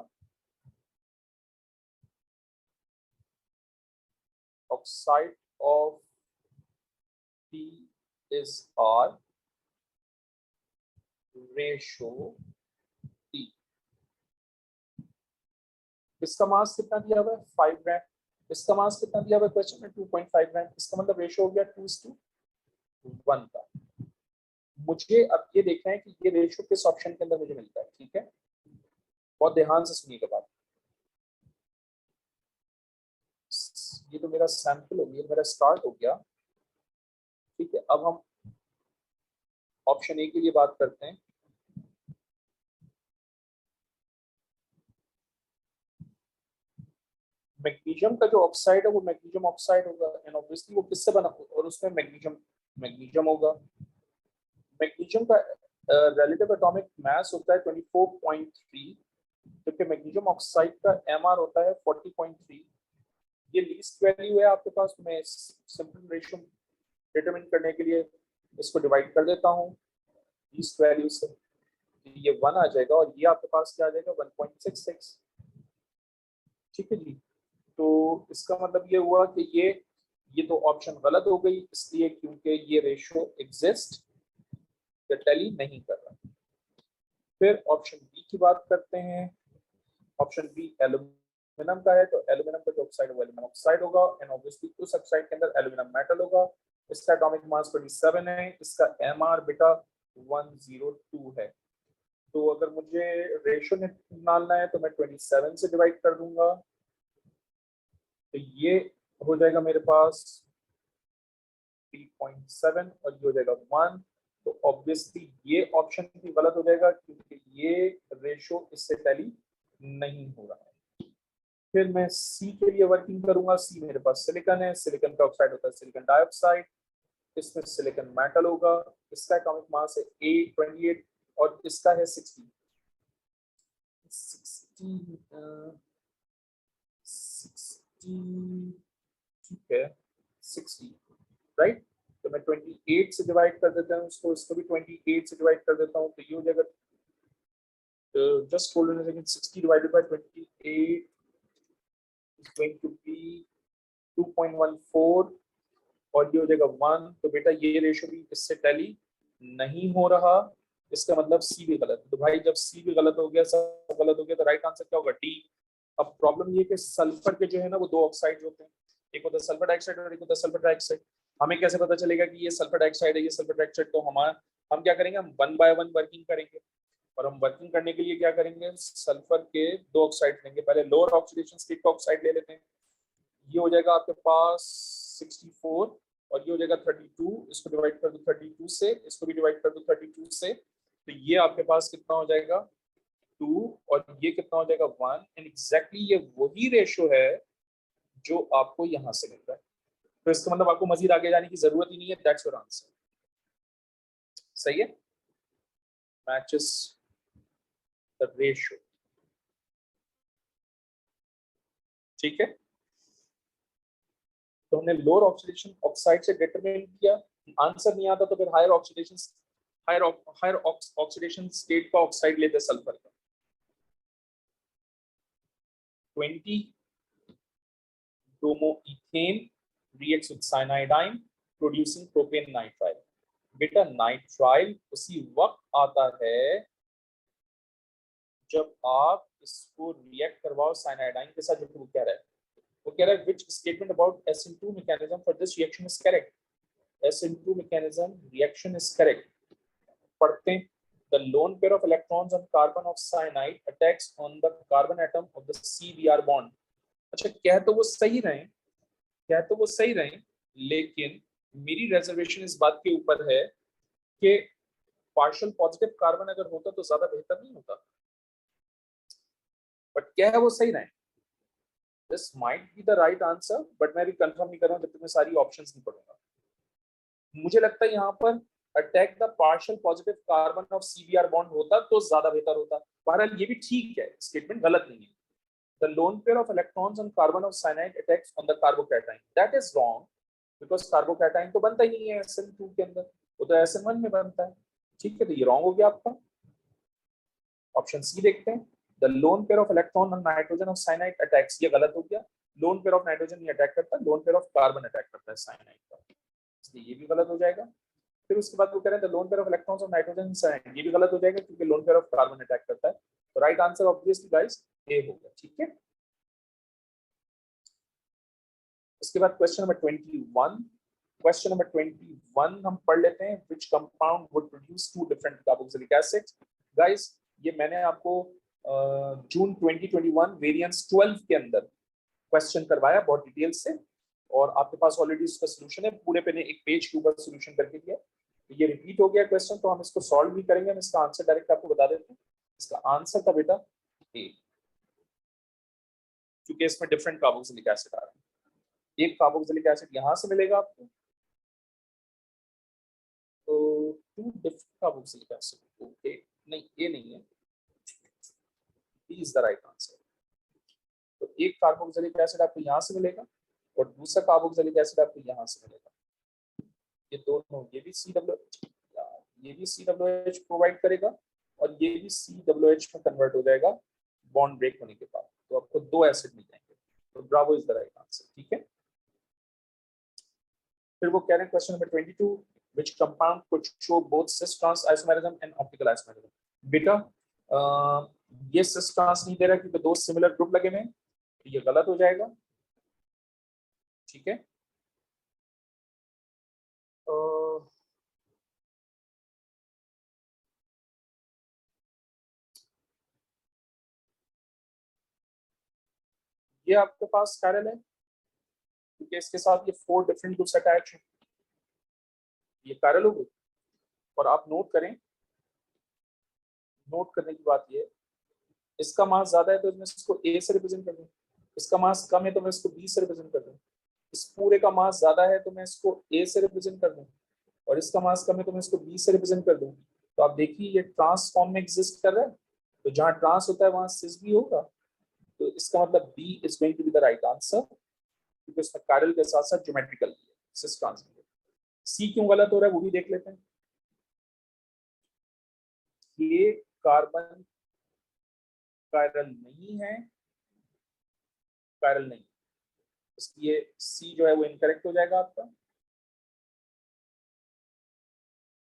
oxide of D is R ratio D। इसका मास कितना दिया हुआ है 5 ग्राम, इसका मास कितना दिया हुआ है क्वेश्चन में 2.5 ग्राम, इसका मतलब रेशियो हो गया 2:1 का। मुझे अब ये देखना है कि ये रेशियो किस ऑप्शन के अंदर मुझे मिलता है। ठीक है, बहुत ध्यान से सुनिएगा बात। ये तो मेरा सैंपल हो गया, मेरा स्टार्ट हो गया। ठीक है, अब हम ऑप्शन ए के लिए बात करते हैं। मैग्नीशियम का जो ऑक्साइड है वो मैग्नीशियम ऑक्साइड होगा एंड ऑब्वियसली वो किससे बना और उसमें मैग्नीशियम मैग्नीशियम होगा। मैग्नीशियम का रिलेटिव एटॉमिक मास होता है 24.3, जबकि मैग्नीशियम ऑक्साइड का MR होता है 40.3। ये लीस्ट वैल्यू है आपके पास, मैं सिंपल रेशियो डिटरमिन करने के लिए इसको डिवाइड कर देता हूँ लीस्ट वैल्यू से, ये 1 आ जाएगा और ये आपके पास क्या आ जाएगा 1.66। ठीक है जी, तो इसका मतलब ये हुआ कि ये तो ऑप्शन गलत हो गई इसलिए क्योंकि ये रेशियो एग्जिस्ट या टैली नहीं कर रहा। फिर ऑप्शन बी की बात करते हैं। ऑप्शन बी एल्यूमिनियम का है, तो एल्यूमिनियम का जो ऑक्साइड है वो एल्यूमिनियम ऑक्साइड होगा एंड ऑब्वियसली उस ऑक्साइड के अंदर एल्यूमिनियम मेटल होगा। इसका एटॉमिक मास 27 है, इसका MR बेटा 102 है। तो अगर मुझे रेशियो निकालना है तो मैं 27 से डिवाइड कर दूंगा, तो ये हो जाएगा मेरे पास 3.7 और ये हो जाएगा 1। तो ऑब्वियसली ये ऑप्शन भी गलत हो जाएगा क्योंकि ये रेशियो इससे टैली नहीं हो रहा है। फिर मैं सी के लिए वर्किंग करूंगा। सी मेरे पास सिलिकॉन है, सिलिकॉन का ऑक्साइड होता है सिलिकॉन डाइऑक्साइड, इसमें सिलिकॉन मेटल होगा। इसका एटॉमिक मास है 28 और इसका है 60 ठीक है 60 राइट। तो मैं 28 से डिवाइड कर देता हूँ इसको भी 28 से डिवाइड कर देता हूँ, तो ये हो जाएगा just hold on a second, 60 divided by 28 is going to be 2.14 और ये हो जाएगा 1। तो बेटा ये रेशियो भी इससे टैली नहीं हो रहा, इसका मतलब सी भी गलत है। तो भाई जब सी भी गलत हो गया, सब गलत हो गया, तो राइट आंसर क्या होगा डी। अब प्रॉब्लम ये कि सल्फर के जो है ना वो दो ऑक्साइड होते हैं, एक होता है सल्फर डाइऑक्साइड और एक होता है सल्फर डाइऑक्साइड। हमें कैसे पता चलेगा कि ये सल्फर डाइऑक्साइड है ये सल्फर डाइऑक्साइड, तो हम क्या करेंगे, हम 1 by 1 वर्किंग करेंगे और हम वर्किंग करने के लिए क्या करेंगे, सल्फर के दो ऑक्साइड लेंगे। पहले लोअर ऑक्सीडेशन स्टेट का ऑक्साइड ले लेते हैं, ये हो जाएगा आपके पास 64 और ये हो जाएगा 32। इसको डिवाइड कर दो 32 से, इसको भी डिवाइड कर दो 32 से, तो ये आपके पास कितना हो जाएगा 2 और ये कितना हो जाएगा 1 एंड एग्जैक्टली ये वही रेशियो है जो आपको यहां से मिल रहा है। तो इसका मतलब आपको मजीद आगे जाने की जरूरत ही नहीं है, दैट्स योर आंसर। सही है, मैचेस द रेशियो। ठीक है, तो हमने लोअर ऑक्सीडेशन ऑक्साइड से डिटरमाइन किया, आंसर नहीं आता तो फिर higher oxidation higher oxidation state का ऑक्साइड लेते सल्फर का 20 bromoethane reacts with cyanidine producing propane nitrile. बेटा नाइट्राइल उसी वक्त आता है जब आप इसको रिएक्ट करवाओ साइनाइडाइन के साथ, जो वो कह रहा है, वो कह रहा है which statement about SN2 mechanism for this reaction is correct. SN2 mechanism reaction is correct. पढ़ते हैं the lone pair of electrons on carbon of cyanide attacks on the carbon atom of the CBr bond. अच्छा कह तो वो सही रहे, कह तो वो सही रहे, लेकिन मेरी रिजर्वेशन इस बात के ऊपर है कि पार्शियल पॉजिटिव कार्बन अगर होता तो ज्यादा बेहतर नहीं होता, बट क्या है वो सही रहे. This might be the right answer, but मैं भी कंफर्म नहीं कर रहा हूं जब तक मैं सारी ऑप्शंस नहीं पढ़ूंगा. मुझे लगता है यहाँ पर attack the partial positive carbon of CBR bond होता तो ज्यादा बेहतर होता. बहरहाल ये भी ठीक है, स्टेटमेंट गलत नहीं है. The lone pair of electrons on carbon of cyanide attacks on the carbocation, that is wrong, because carbocation तो बनता ही नहीं है SN2 के अंदर, वो तो SN1 में बनता है. ठीक है, तो ये रॉन्ग हो गया आपका. ऑप्शन सी देखते हैं. The lone pair of electron on nitrogen of cyanide attacks, ये गलत हो गया. लोन पेयर ऑफ नाइट्रोजन ये अटैक करता है, lone pair of carbon attack करता है साइनाइड का, इसलिए ये भी गलत हो जाएगा. फिर उसके बाद वो कह रहे हैं the lone pair of electrons of nitrogen cyanide, ये भी गलत हो जाएगा क्योंकि lone pair of carbon attack करता है. तो राइट आंसर ऑब्वियसली गाइस ए होगा. ठीक है, उसके बाद क्वेश्चन नंबर 21. क्वेश्चन नंबर 21 हम पढ़ लेते हैं. Which compound would produce two different carboxylic acids. Guys ये मैंने आपको जून 2021 वेरिएंस 12 के अंदर क्वेश्चन करवाया बहुत डिटेल से, और आपके पास ऑलरेडी इसका सॉल्यूशन है, पूरे पे ने एक पेज के ऊपर सॉल्यूशन करके दिया. ये रिपीट हो गया क्वेश्चन, तो हम इसको सॉल्व भी करेंगे. हम इसका आंसर डायरेक्ट आपको बता देते हैं. इसका आंसर था बेटा ए, क्योंकि इसमें डिफरेंट कार्बोक्सिलिक एसिड आ रहे हैं. एक कार्बोक्सिलिक एसिड यहां से मिलेगा आपको, तो two different carboxylic acid. Okay, नहीं ये नहीं है, इज द राइट आंसर. तो एक कार्बोक्सिलिक एसिड आपको यहां से मिलेगा और दूसरा कार्बोक्सिलिक एसिड आपको यहां से मिलेगा. ये दोनों, ये भी COOH प्रोवाइड करेगा और ये भी COOH में कन्वर्ट हो जाएगा बॉन्ड ब्रेक होने के बाद. तो आपको दो एसिड मिल जाएंगे. तो Bravo is the right answer. ठीक है, फिर वो कह रहे हैं question number 22. Which compound could show both cis trans isomerism and optical isomerism. बेटा ये cis trans नहीं दे रहा क्योंकि दो सिमिलर ग्रुप लगे हुए हैं, तो ये गलत हो जाएगा. ठीक है, ये आपके पास कैरल है क्योंकि इसके साथ ये 4 डिफरेंट ग्रुप्स अटैच हैं. ये पैरेलल हो गई. और आप नोट करें, नोट करने की बात ये है, इसका मास ज्यादा है तो मैं इसको ए से रिप्रेजेंट कर दूं, इसका मास कम है तो मैं इसको बी से रिप्रेजेंट कर दूं, इस पूरे का मास ज्यादा है तो मैं इसको ए से रिप्रेजेंट कर दूं, और इसका मास कम है तो मैं इसको बी से रिप्रेजेंट कर दूं. तो आप देखिए ये ट्रांस फॉर्म में एग्जिस्ट कर रहा है, तो जहां ट्रांस होता है वहां सिस भी होगा. तो इसका मतलब B is going to be the right answer, क्योंकि उसमें पैरेलल के साथ साथ ज्योमेट्रिकल सिस ट्रांस. सी क्यों गलत हो रहा है वो भी देख लेते हैं. ये कार्बन कायरल नहीं है, कायरल नहीं, इसलिए सी जो है वो इनकरेक्ट हो जाएगा आपका.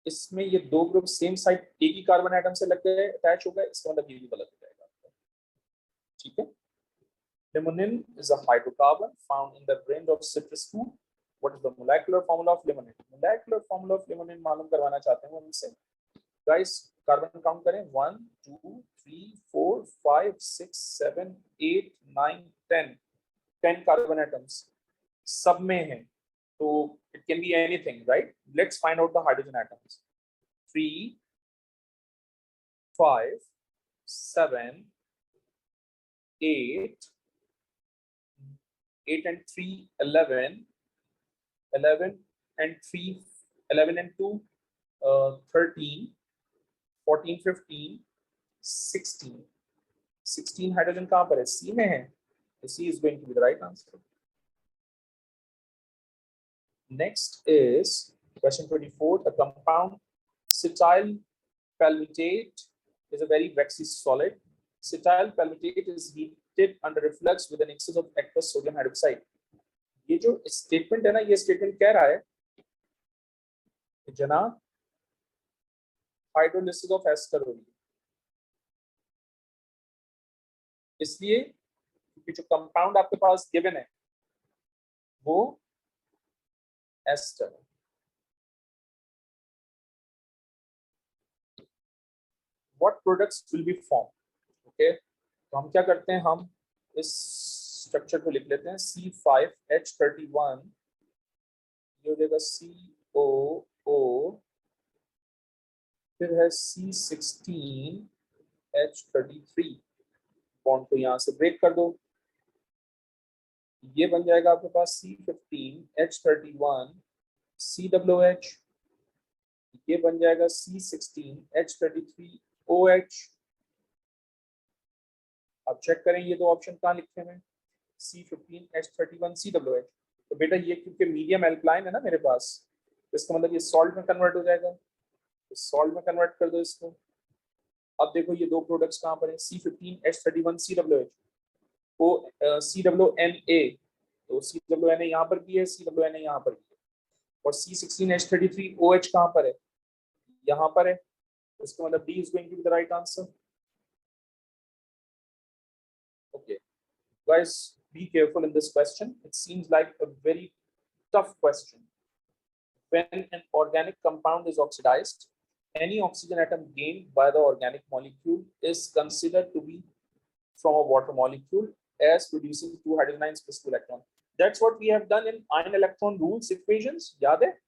इसमें ये दो ग्रुप सेम साइड एक ही कार्बन एटम से लग गए, अटैच हो गए, इसका मतलब ये भी गलत हो जाएगा आपका. ठीक है, limonin is a hydrocarbon found in the range of citrus fruit. What is the molecular formula of limonene? Molecular formula of limonene मालूम करवाना चाहते हैं हमसे. गाइस कार्बन काउंट करें 1 2 3 4 5 6 7 8 9 10 10 कार्बन एटम्स सब में है, तो it can be anything, right? Let's find out the hydrogen atoms. 3 5 7 8 8 and 3 11 11 and 3 11 and 2 13 14 15 16 16 हाइड्रोजन कहां पर है? सी में है. C is going to be the right answer. Next is question 24. The compound cetyl palmitate is a very waxy solid. Cetyl palmitate is heated under reflux with an excess of aqueous sodium hydroxide. ये जो statement है ना, ये statement कह रहा है जनाब hydrolysis of ester हो रही है, इसलिए क्योंकि जो कंपाउंड आपके पास गिवन है वो एस्टर है। What products will be form? Okay, तो हम क्या करते हैं, हम इस स्ट्रक्चर को लिख लेते हैं C5H31, ये हो जाएगा COO, फिर है C16H33, बॉन्ड को यहाँ से ब्रेक कर दो, ये बन जाएगा आपके पास C15H31 COOH, ये बन जाएगा C16H33 OH। अब चेक करें ये दो ऑप्शन कहाँ लिखे हैं, C15H31 COOH। तो बेटा ये क्योंकि मीडियम एल्कलाइन है ना मेरे पास, तो इसका मतलब ये सॉल्ट में कन्वर्ट हो जाएगा, तो सॉल्ट में कन्वर्ट कर दो इसको। अब देखो ये दो प्रोडक्ट्स कहाँ पर है, C15H31 COOH को CONA, तो CONA यहाँ पर भी है, CONA यहाँ पर भी है, और C16H33 OH कहाँ पर है, यहाँ पर है, तो इसका मतलब D is going to be the right answer. Okay, guys, be careful in this question. It seems like a very tough question. When an organic compound is oxidized, any oxygen atom gained by the organic molecule is considered to be from a water molecule as producing 2 hydrogen ions plus 2 electrons. That's what we have done in ion electron rules equations. याद है?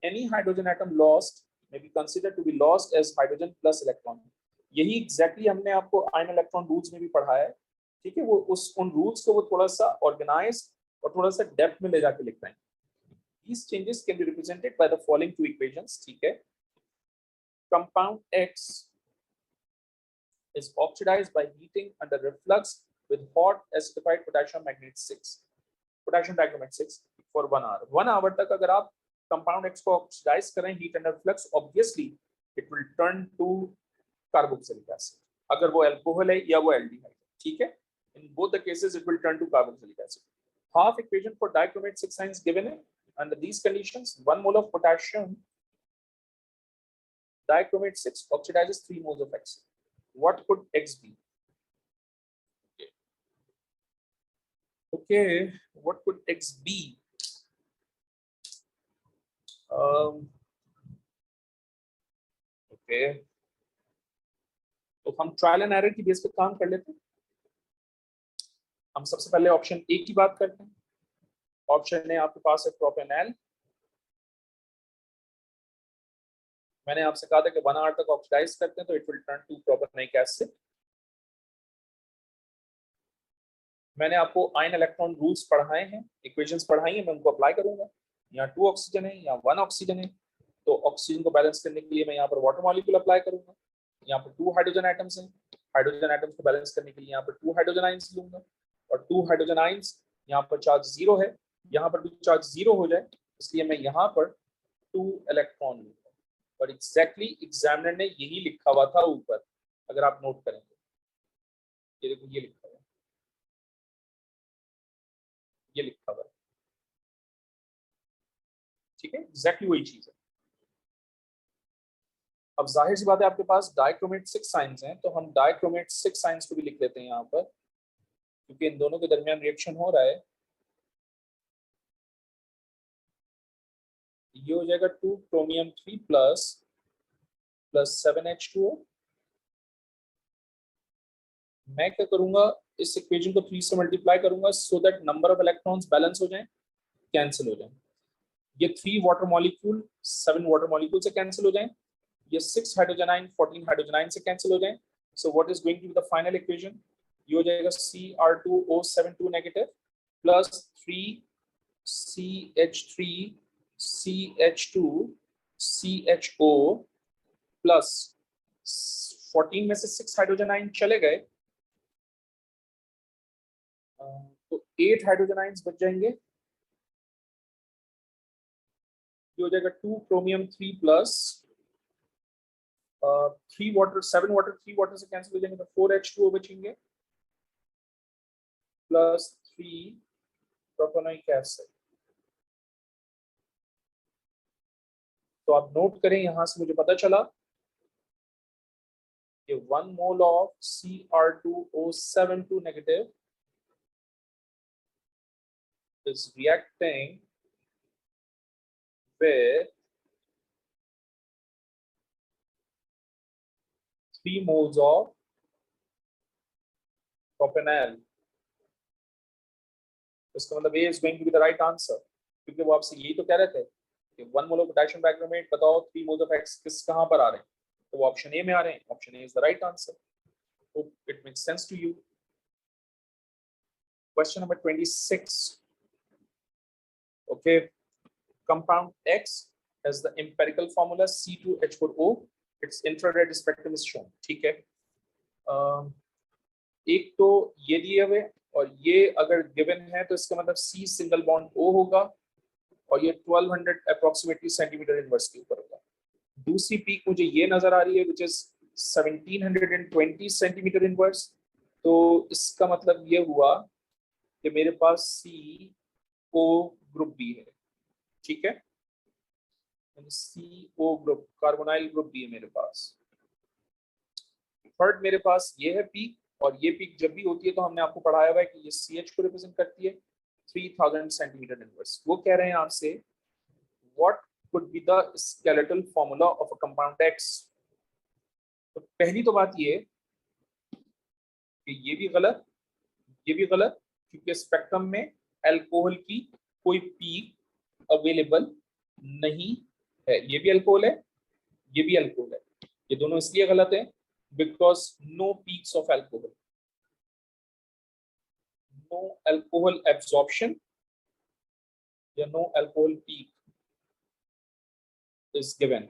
Any hydrogen atom lost may be considered to be lost as hydrogen plus electron. यही exactly हमने आपको ion electron rules में भी पढ़ाया है, ठीक है? वो उन rules को वो थोड़ा सा organized और थोड़ा सा depth में ले जाके लिखते हैं. These changes can be represented by the following two equations, ठीक है? Compound X is oxidized by heating under reflux with hot acidified potassium magnate 6, potassium dichromate 6 for 1 hour. 1 hour तक अगर आप compound X को oxidize करें heat under flux, obviously it will turn to carboxylic acid. अगर वो alcohol है या वो aldehyde है, ठीक है? In both the cases it will turn to carboxylic acid. Half equation for dichromate 6 ions given है. Under these conditions, 1 mole of potassium dichromate 6 oxidizes 3 moles of X. What could X be? Okay, what could X be? Okay, तो हम trial and error की base पे काम कर लेते हैं. हम सबसे पहले ऑप्शन ए की बात करते हैं. ऑप्शन ए आपके पास है प्रोपेनॉल. मैंने आपसे कहा था कि 1 आवर तक ऑक्सीडाइज करते हैं तो it will turn to propanoic acid. मैंने आपको आयन इलेक्ट्रॉन रूल्स पढ़ाए हैं, इक्वेशंस पढ़ाई हैं, मैं उनको अप्लाई करूंगा. यहाँ 2 ऑक्सीजन है, यहाँ 1 ऑक्सीजन है, तो ऑक्सीजन को बैलेंस करने के लिए मैं यहाँ पर वाटर मॉलिक्यूल अप्लाई करूंगा. यहाँ पर 2 हाइड्रोजन एटम्स हैं, हाइड्रोजन एटम्स को बैलेंस करने के लिए यहाँ पर 2 हाइड्रोजन आयंस लूंगा, और 2 हाइड्रोजन आयंस यहाँ पर चार्ज 0 है, यहाँ पर भी चार्ज 0 हो जाए, इसलिए मैं यहाँ पर 2 इलेक्ट्रॉन लूंगा. और एग्जैक्टली एग्जामिनर ने यही लिखा हुआ था ऊपर, अगर आप नोट करें तो ये देखो, ये लिखा हुआ है, ये लिखा हुआ है, ठीक है? एग्जैक्टली वही चीज है. अब जाहिर सी बात है आपके पास डाइक्रोमेट 6 आयंस हैं, तो हम डाइक्रोमेट 6 आयंस को भी लिख लेते हैं यहाँ पर, क्योंकि इन दोनों के दरमियान रिएक्शन हो रहा है. ये हो जाएगा 2 क्रोमियम 3 प्लस 7H2O. मैं क्या करूंगा, इस इक्वेशन को 3 से मल्टीप्लाई करूंगा so that number of electrons balance हो जाएं, कैंसिल हो जाएं. ये 3 वाटर मॉलिक्यूल 7 वाटर मॉलिक्यूल से कैंसिल हो जाएं, ये 6 हाइड्रोजन आयन 14 हाइड्रोजन आयन से कैंसिल हो जाएं. So what is going to be the final equation? ये हो जाएगा Cr2O72 negative plus 3CH3CH2CHO plus 14 में से 6 हाइड्रोजन आयन चले गए, तो 8 हाइड्रोजन आयंस बच जाएंगे. ये हो जाएगा 2 chromium 3 plus 3 water 7 water 3 water से कैंसिल हो जाएंगे तो 4H2O बचेंगे प्लस 3 प्रोपेनोइक एसिड। तो आप नोट करें, यहां से मुझे पता चला कि 1 mole of Cr2O72 negative is reacting with 3 moles of propanol। इसका मतलब A is going to be the right answer, क्योंकि वो आपसे यही तो कह रहे थे कि 1 मोल ऑफ पोटेशियम बाइकार्बोनेट बताओ 3 मोल्स ऑफ X किस कहां पर आ रहे हैं, तो वो ऑप्शन ए में आ रहे हैं। Option A is the right answer. Hope it makes sense to you. Question number 26। Okay, compound X has the empirical formula C2H4O, its infrared spectrum is shown। ठीक है, एक तो ये दिए हुए और ये अगर गिवन है तो इसका मतलब C सिंगल बॉन्ड O होगा और ये 1200 अप्रोक्सीमेटली सेंटीमीटर इनवर्स के ऊपर होगा। दूसरी पीक मुझे ये नजर आ रही है विच इज 1720 सेंटीमीटर इनवर्स। तो इसका मतलब ये हुआ कि मेरे पास CO ग्रुप भी है। ठीक है, CO ग्रुप कार्बोनाइल ग्रुप भी है मेरे पास। थर्ड मेरे पास ये है पीक, और ये पीक जब भी होती है तो हमने आपको पढ़ाया हुआ है कि ये CH को रिप्रेजेंट करती है 3000 सेंटीमीटर इनवर्स। वो कह रहे हैं आपसे what could be the skeletal formula of a compound X। तो पहली तो बात ये कि ये भी गलत, ये भी गलत, क्योंकि स्पेक्ट्रम में अल्कोहल की कोई पीक अवेलेबल नहीं है। ये भी अल्कोहल है, ये भी अल्कोहल है। ये दोनों इसलिए गलत है because no peaks of alcohol, no alcohol absorption या no alcohol peak is given,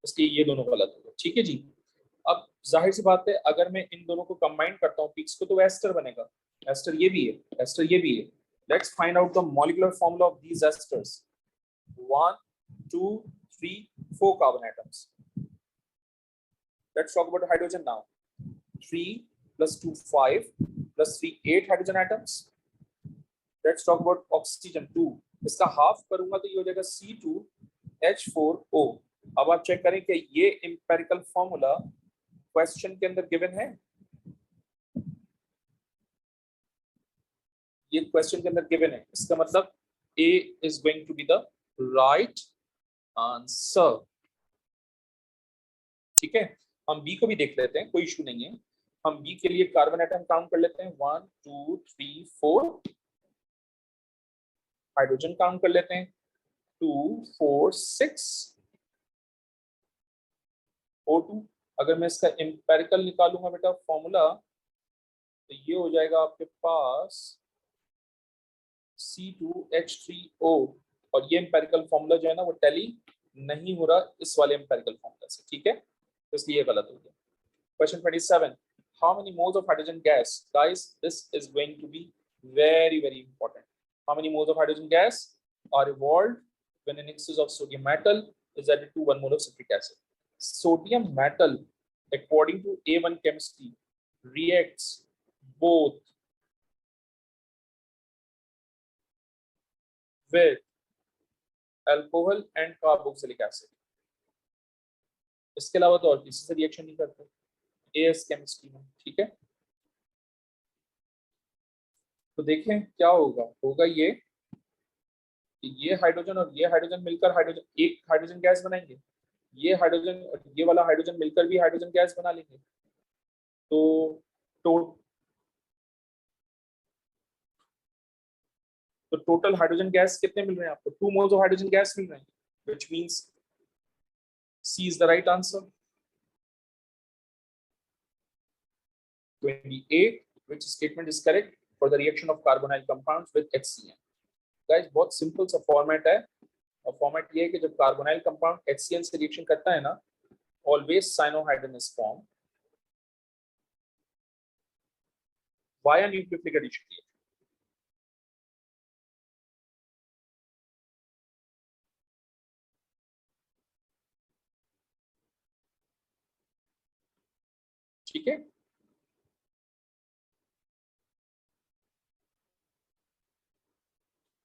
इसलिए ये दोनों गलत होगा। ठीक है जी। अब जाहिर सी बात है अगर मैं इन दोनों को कंबाइन करता हूँ पीक्स को तो एस्टर बनेगा। एस्टर ये भी है, एस्टर ये भी है। Let's find out the molecular formula of these asters. 1 2 3 4 carbon atoms. Let's talk about hydrogen now. 3 plus 2 5 plus 3 8 hydrogen atoms. Let's talk about oxygen 2। इसका हाफ करूंगा तो ये हो जाएगा C2H4O। अब आप चेक करें कि ये एम्पिरिकल फॉर्मूला क्वेश्चन के अंदर गिवन है, ये क्वेश्चन के अंदर गिवन है। इसका मतलब A is going to be the right answer। ठीक है, हम B को भी देख लेते हैं, कोई इशू नहीं है। हम B के लिए कार्बन एटम काउंट कर लेते हैं 1 2 3 4। हाइड्रोजन काउंट कर लेते हैं 2 4 6। O2 अगर मैं इसका एम्पिरिकल निकालूंगा बेटा फॉर्मूला तो ये हो जाएगा आपके पास C2H3O, और ये एम्पिरिकल फॉर्मूला जो है ना वो टैली नहीं हो रहा इस वाले एम्पिरिकल फॉर्मूला से। ठीक है, तो इसलिए गलत हो गया। Question 27। How many moles of hydrogen gas? Guys, this is going to be very important. How many moles of hydrogen gas are evolved when an excess of sodium metal is added to 1 mole of citric acid? Sodium metal, according to A1 chemistry, reacts both with alcohol and carboxylic acid। इसके अलावा तो और किसी से reaction नहीं करते as chemistry में। ठीक है, तो देखें क्या होगा। होगा ये कि ये हाइड्रोजन और ये हाइड्रोजन मिलकर हाइड्रोजन एक हाइड्रोजन गैस बनाएंगे, ये हाइड्रोजन और ये वाला हाइड्रोजन मिलकर भी हाइड्रोजन गैस बना लेंगे। तो टोटल हाइड्रोजन गैस कितने मिल रहे हैं आपको? 2 मोल्स ऑफ हाइड्रोजन गैस मिल रहे हैं, which means C is the right answer. 28, which statement is correct for the reaction of carbonyl compounds with HCN? Guys, बहुत सिंपल सा फॉर्मेट है, और फॉर्मेट ये है कि जब कार्बोनाइल कंपाउंड HCN से रिएक्शन करता है ना, always cyanohydrin is form via nucleophilic addition.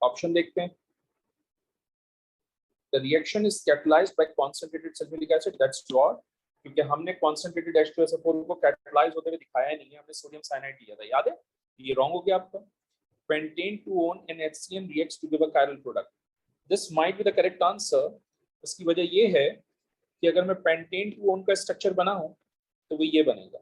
Option देखते हैं। The reaction is catalysed by concentrated sulphuric acid, that's what, क्योंकि हमने कॉन्सेंट्रेटेड H2SO4 को कैटलाइज होते हुए दिखाया नहीं है, हमने सोडियम साइनाइड दिया था, याद है? ये रॉन्ग हो गया आपका। Pentan two one and HCN reacts to give a chiral product, this might be the correct answer. इसकी वजह ये है कि अगर मैं पेंटेन टू ओन का स्ट्रक्चर बनाऊं तो वो ये बनेगा।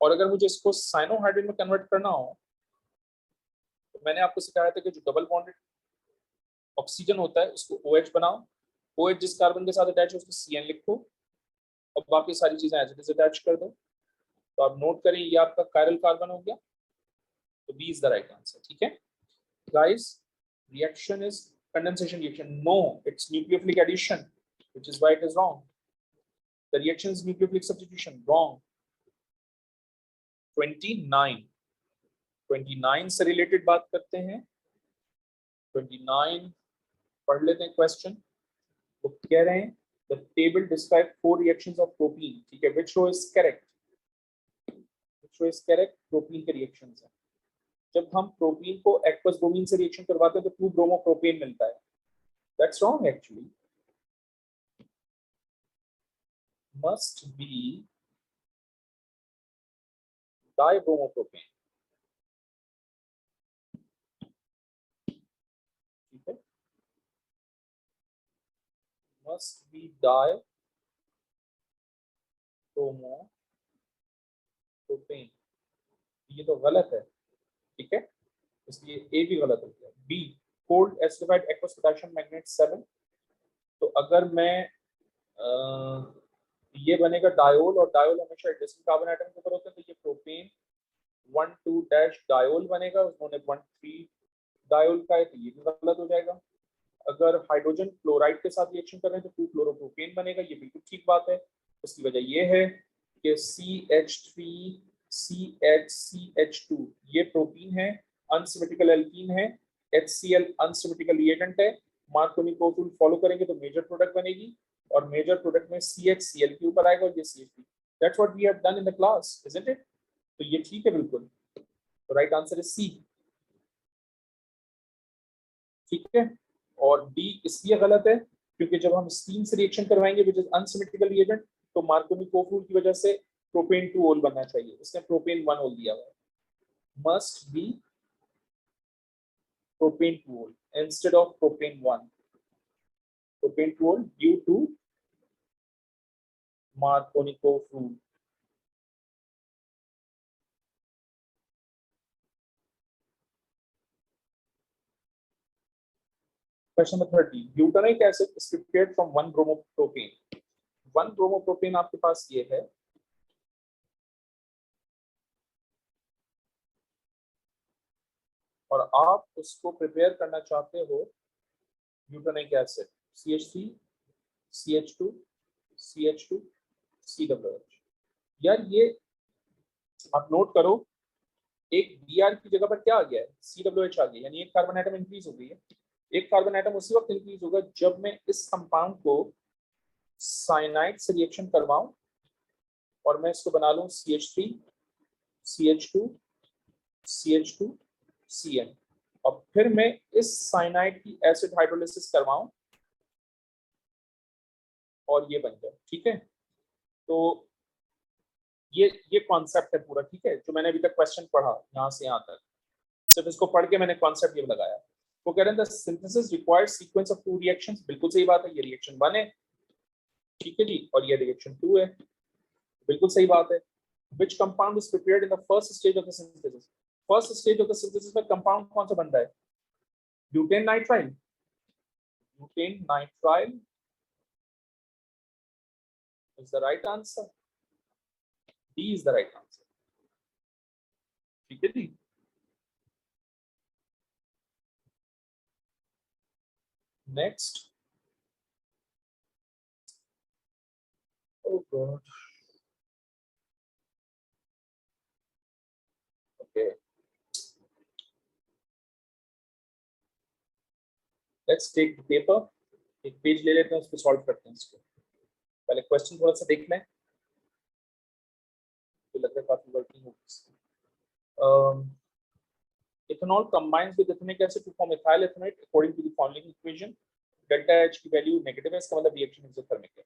और अगर मुझे इसको साइनोहाइड्रिन में कन्वर्ट करना हो तो मैंने आपको सिखाया था कि जो डबल बॉन्डेड ऑक्सीजन होता है उसको OH बनाओ, OH जिस कार्बन के साथ अटैच है उसको CN लिखो और बाकी सारी चीजें एज इट इज अटैच कर दो। तो आप नोट करें ये आपका कायरल कार्बन हो गया, तो B is the right answer. ठीक है guys, reaction is condensation reaction, no, it's nucleophilic addition, which is why it is wrong. The reaction is nucleophilic substitution, wrong. 29 29 से रिलेटेड बात करते हैं। 29 पढ़ लेते हैं क्वेश्चन। वो कह रहे हैं the table describe 4 reactions of propene, ठीक है, which row is correct, which row is correct, propene के reactions है। जब हम प्रोपीन को एक्वस ब्रोमीन से रिएक्शन करवाते हैं तो 2 ब्रोमोप्रोपेन मिलता है, that's wrong actually, must be dibromopropane, ठीक है, must be dibromopropane, ये तो गलत है, ठीक है, इसलिए ए भी गलत हो गया। B cold acidified aqueous potassium manganate 7, तो अगर मैं ये बनेगा डायोल, और डायोल हमेशा एडिशन कार्बन एटम के ऊपर होते हैं, तो ये प्रोपेन 1,2 डैश डायोल बनेगा, उन्होंने 1,3 डायोल का है, तो ये भी गलत हो जाएगा। अगर हाइड्रोजन क्लोराइड के साथ रिएक्शन कर रहे हैं तो 2 क्लोरोप्रोपेन बनेगा, ये बिल्कुल ठीक बात है। उसकी वजह ये है कि CH3CH2 ये प्रोटीन है, अनसिमेट्रिकल एल्कीन है, HCl अनसिमेट्रिकल रिएजेंट है, मार्कोनी रूल फॉलो करेंगे तो मेजर प्रोडक्ट बनेगी, और मेजर प्रोडक्ट में CHCl के ऊपर आएगा और ये CH3, that's what we have done in the class, isn't it? तो ये ठीक है बिल्कुल, तो राइट आंसर इज सी, ठीक है। और डी इसलिए गलत है क्योंकि जब हम स्टीम से रिएक्शन करवाएंगे विच इज अनसिमेट्रिकल रिएजेंट, तो मार्कोनी कोफूल की वजह से प्रोपेन 2 ओल बनना चाहिए, इसने प्रोपेन 1 ओल दिया हुआ है, मस्ट बी प्रोपेन 2 ओल instead of propane 1, propan 2 ol due to Markovnikov कोफूल। Question number 30, butanoic acid is prepared from 1 bromopropane, 1 bromopropane आपके पास ये है, और आप उसको प्रिपेयर करना चाहते हो ब्यूटानिक acid CH3 CH2 CH2 COH। यार ये आप नोट करो, एक Br की जगह पर क्या आ गया है, COH आ गया, यानी एक कार्बन एटम इंक्रीज हो गई है। एक कार्बन एटम उसी वक्त इंक्रीज होगा जब मैं इस कंपाउंड को साइनाइड से रिएक्शन करवाऊं और मैं इसको बना लूं CH3 CH2 CH2 CN, और फिर मैं इस साइनाइड की एसिड हाइड्रोलिसिस करवाऊं और ये बन जाए, ठीक है। तो ये कॉन्सेप्ट है पूरा, ठीक है, जो मैंने अभी तक क्वेश्चन पढ़ा यहाँ से यहाँ तक, सिर्फ इसको पढ़ के मैंने कॉन्सेप्ट ये लगाया। वो कह रहे हैं the synthesis required sequence of 2 reactions, बिल्कुल सही बात है, ये रिएक्शन 1 है, ठीक है जी, और ये रिएक्शन 2 है, बिल्कुल सही बात है। Which compound is prepared in the first stage of the synthesis, first stage of the synthesis में कंपाउंड कौन सा बन रहा है, butane nitrile, butane nitrile is the right answer, D is the right answer, ठीक है जी। Next, oh god, okay, let's take the paper, एक पेज ले लेते हैं, उसको सॉल्व करते हैं इसको। पहले क्वेश्चन थोड़ा सा देख लें, मुझे लग रहा है काफी वर्किंग होगी। Ethanol combines with ethanic acid to form ethyl ethanate according to the following equation. Delta H की वैल्यू नेगेटिव है, इसका मतलब रिएक्शन एक्सोथर्मिक है।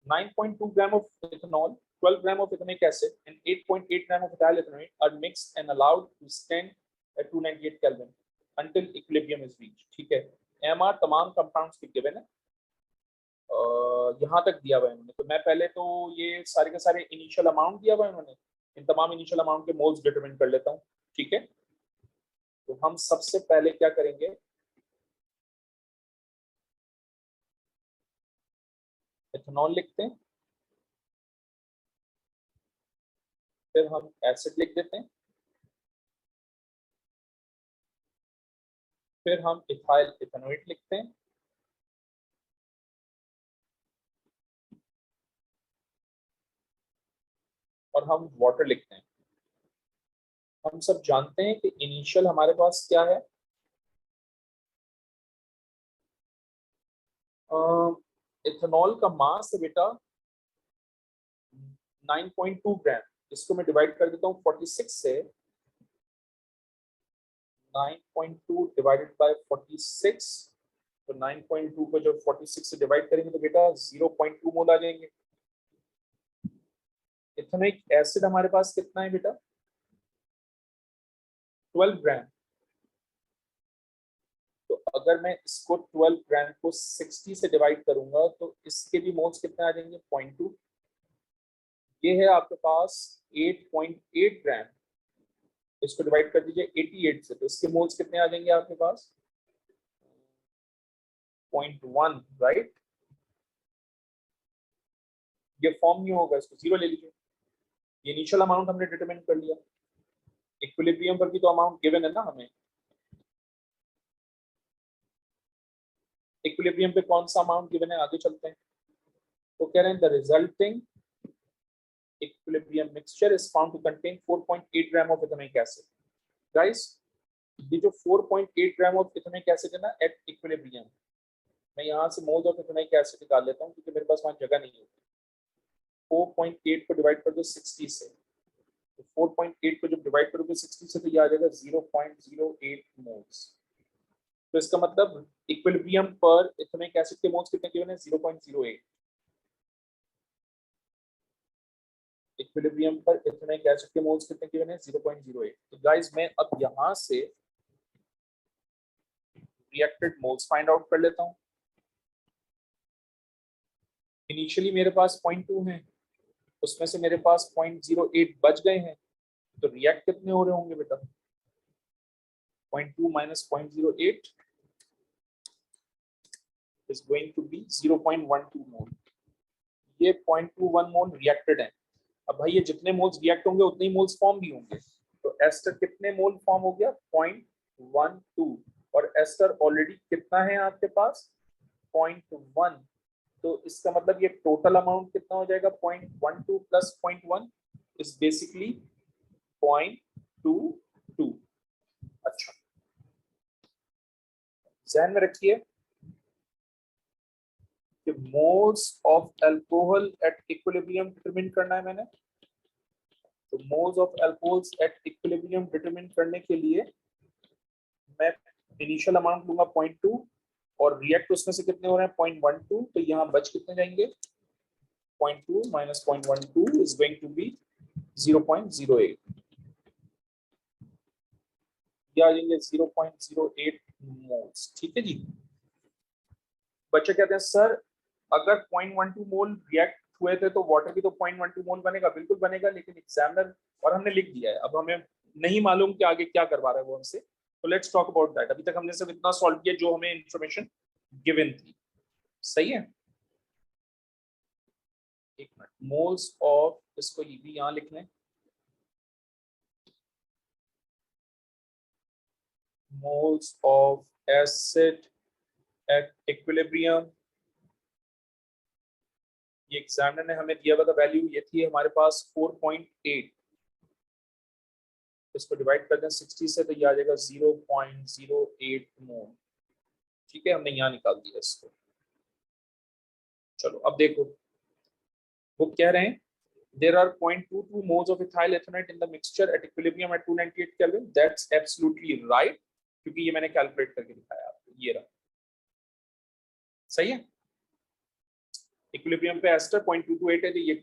9.2 gram of ethanol, 12 gram of ethanic acid and 8.8 gram of ethyl ethanate are mixed and allowed to stand at 298 Kelvin until equilibrium is reached. ठीक है, MR तमाम compounds के given है, यहाँ तक दिया हुआ है इन्होंने। तो मैं पहले तो ये सारे के सारे इनिशियल अमाउंट दिया हुआ है इन्होंने, इन तमाम इनिशियल अमाउंट के मोल्स डिटरमिन कर लेता हूँ। ठीक है, तो हम सबसे पहले क्या करेंगे, इथेनॉल लिखते हैं, फिर हम एसिड लिख देते हैं, फिर हम इथाइल इथेनोएट लिखते हैं, और हम वाटर लिखते हैं। हम सब जानते हैं कि इनिशियल हमारे पास क्या है, इथेनॉल का मास है बेटा 9.2 ग्राम। इसको मैं डिवाइड कर देता हूँ 46 से, 9.2 डिवाइडेड बाय 46, तो 9.2 को जब 46 से डिवाइड करेंगे तो बेटा 0.2 मोल आ जाएंगे। इथेनिक एसिड हमारे पास कितना है बेटा, 12 ग्राम। तो अगर मैं इसको 12 ग्राम को 60 से डिवाइड करूंगा तो इसके भी मोल्स कितने आ जाएंगे, 0.2। ये है आपके पास 8.8 ग्राम, इसको डिवाइड कर दीजिए 88 से, तो इसके मोल्स कितने आ जाएंगे आपके पास, 0.1, राइट। ये फॉर्म नहीं होगा, इसको 0 ले लीजिए। ये इनिशियल अमाउंट हमने डिटरमिन कर लिया, इक्विलिब्रियम पर भी तो अमाउंट गिवन है ना हमें। इक्विलिब्रियम पे कौन सा अमाउंट गिवन है, आगे चलते हैं। तो कह रहे हैं the resulting equilibrium mixture is found to contain 4.8 gram of ethanoic acid. Guys, ये जो 4.8 gram of ethanoic acid है ना at equilibrium, मैं यहाँ से moles of ethanoic acid निकाल लेता हूँ क्योंकि मेरे पास वहाँ जगह नहीं होती। 4.8 को डिवाइड कर दो 60 से, तो 4.8 को जब डिवाइड करोगे 60 से तो ये आ जाएगा 0.08 मोल्स। तो इसका मतलब इक्विलिब्रियम पर ethanoic acid के मोल्स कितने गिवन है, 0.08। इक्विलिब्रियम पर इथेनिक एसिड के मोल्स कितने गिवन है, 0.08। तो गाइस मैं अब यहां से रिएक्टेड मोल्स फाइंड आउट कर लेता हूं। इनिशियली मेरे पास 0.2 है, उसमें से मेरे पास 0.08 बच गए हैं, तो रिएक्ट कितने हो रहे होंगे बेटा, 0.2 minus 0.08 is going to be 0.12 mole. ये 0.21 मोल रिएक्टेड है। अब भाई ये जितने मोल्स रिएक्ट होंगे उतने ही मोल्स फॉर्म भी होंगे, तो एस्टर कितने मोल फॉर्म हो गया, 0.12, और एस्टर ऑलरेडी कितना है आपके पास, 0.1। तो इसका मतलब ये टोटल अमाउंट कितना हो जाएगा, 0.12 प्लस 0.1 इज बेसिकली 0.22। अच्छा, ध्यान में रखिए कि moles of alcohol at equilibrium determine करना है मैंने। तो moles of alcohols at equilibrium determine करने के लिए मैं इनिशियल अमाउंट लूंगा 0.2 और रिएक्ट उसमें से कितने हो रहे हैं, 0.12। तो यहाँ बच कितने जाएंगे, 0.2 minus 0.12 is going to be 0.08। ये आ जाएंगे 0.08 मोल्स। ठीक है जी। बच्चे कहते हैं सर अगर 0.12 मोल रिएक्ट हुए थे तो वाटर भी तो 0.12 मोल बनेगा, बिल्कुल बनेगा, लेकिन एग्जामिनर, और हमने लिख दिया है, अब हमें नहीं मालूम कि आगे क्या करवा रहा है वो हमसे। तो लेट्स टॉक अबाउट दैट। अभी तक हमने सिर्फ इतना सॉल्व किया जो हमें इंफॉर्मेशन गिवन थी, सही है। एक मिनट, मोल्स ऑफ, इसको ये भी यहाँ लिख लें, moles of acid at equilibrium. ये एग्जामिनर ने हमें दिया हुआ था वैल्यू, ये थी हमारे पास 4.8। इसको डिवाइड कर दें 60 से तो ये आ जाएगा 0.08 मोल। ठीक है, हमने यहाँ निकाल दिया इसको। चलो अब देखो, वो कह रहे हैं there are 0.22 moles of ethyl ethanate in the mixture at equilibrium at 298 Kelvin. That's absolutely right, क्योंकि ये मैंने कैलकुलेट करके दिखाया आपको, ये रहा, सही है। इक्विलिब्रियम पे एस्टर 0.228 है, तो ये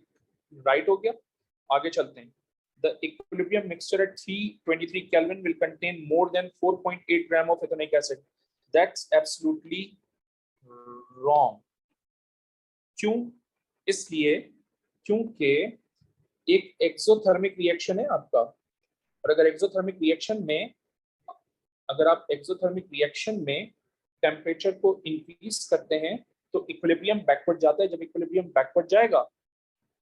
राइट हो गया। आगे चलते हैं। The equilibrium mixture at 323 Kelvin will contain more than 4.8 gram of ethanoic acid. That's absolutely wrong. क्यों? इसलिए क्योंकि एक एक्सोथर्मिक रिएक्शन है आपका, और अगर एक्सोथर्मिक रिएक्शन में, अगर आप एक्सोथर्मिक रिएक्शन में टेम्परेचर को इंक्रीज करते हैं तो इक्विलिब्रियम बैकवर्ड जाता है। जब इक्विलिब्रियम बैकवर्ड जाएगा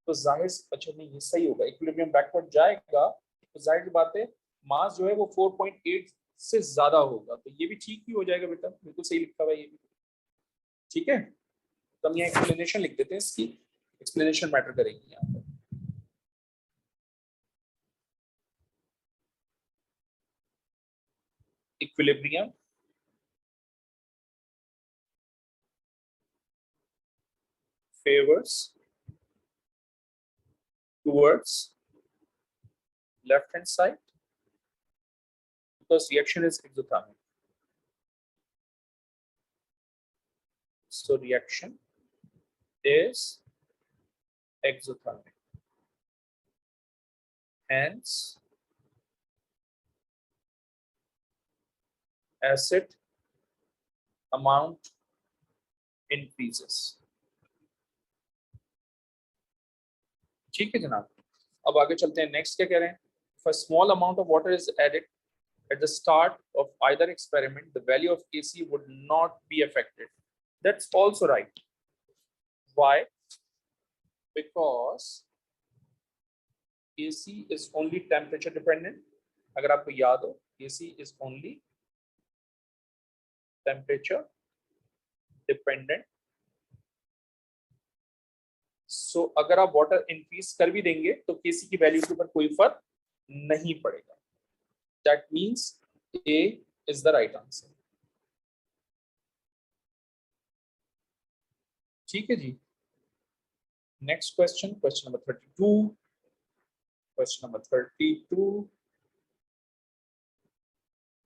तो जाहिर, अच्छा नहीं ये सही होगा, इक्विलिब्रियम बैकवर्ड जाएगा तो जाहिर सी बात है मास जो है वो 4.8 से ज्यादा होगा, तो ये भी ठीक ही हो जाएगा बेटा, बिल्कुल सही लिखा हुआ है ये भी, ठीक है। तो हम यहाँ एक्सप्लेनेशन लिख देते हैं, इसकी एक्सप्लेनेशन मैटर करेगी यहाँ पर। Equilibrium favors towards left hand side because reaction is exothermic. So reaction is exothermic. Hence acid amount increases. ठीक है जनाब। अब आगे चलते हैं, नेक्स्ट क्या कह रहे हैं। If a small amount of water is added at the start of either experiment, the value of Kc would not be affected. That's also right. Why? Because Kc is only temperature dependent. अगर आपको याद हो, Kc is only temperature dependent. So अगर आप water increase कर भी देंगे तो Kc की वैल्यू के ऊपर कोई फर्क नहीं पड़ेगा। That means A is the right answer. ठीक है जी। Next question, question number 32। Question number 32,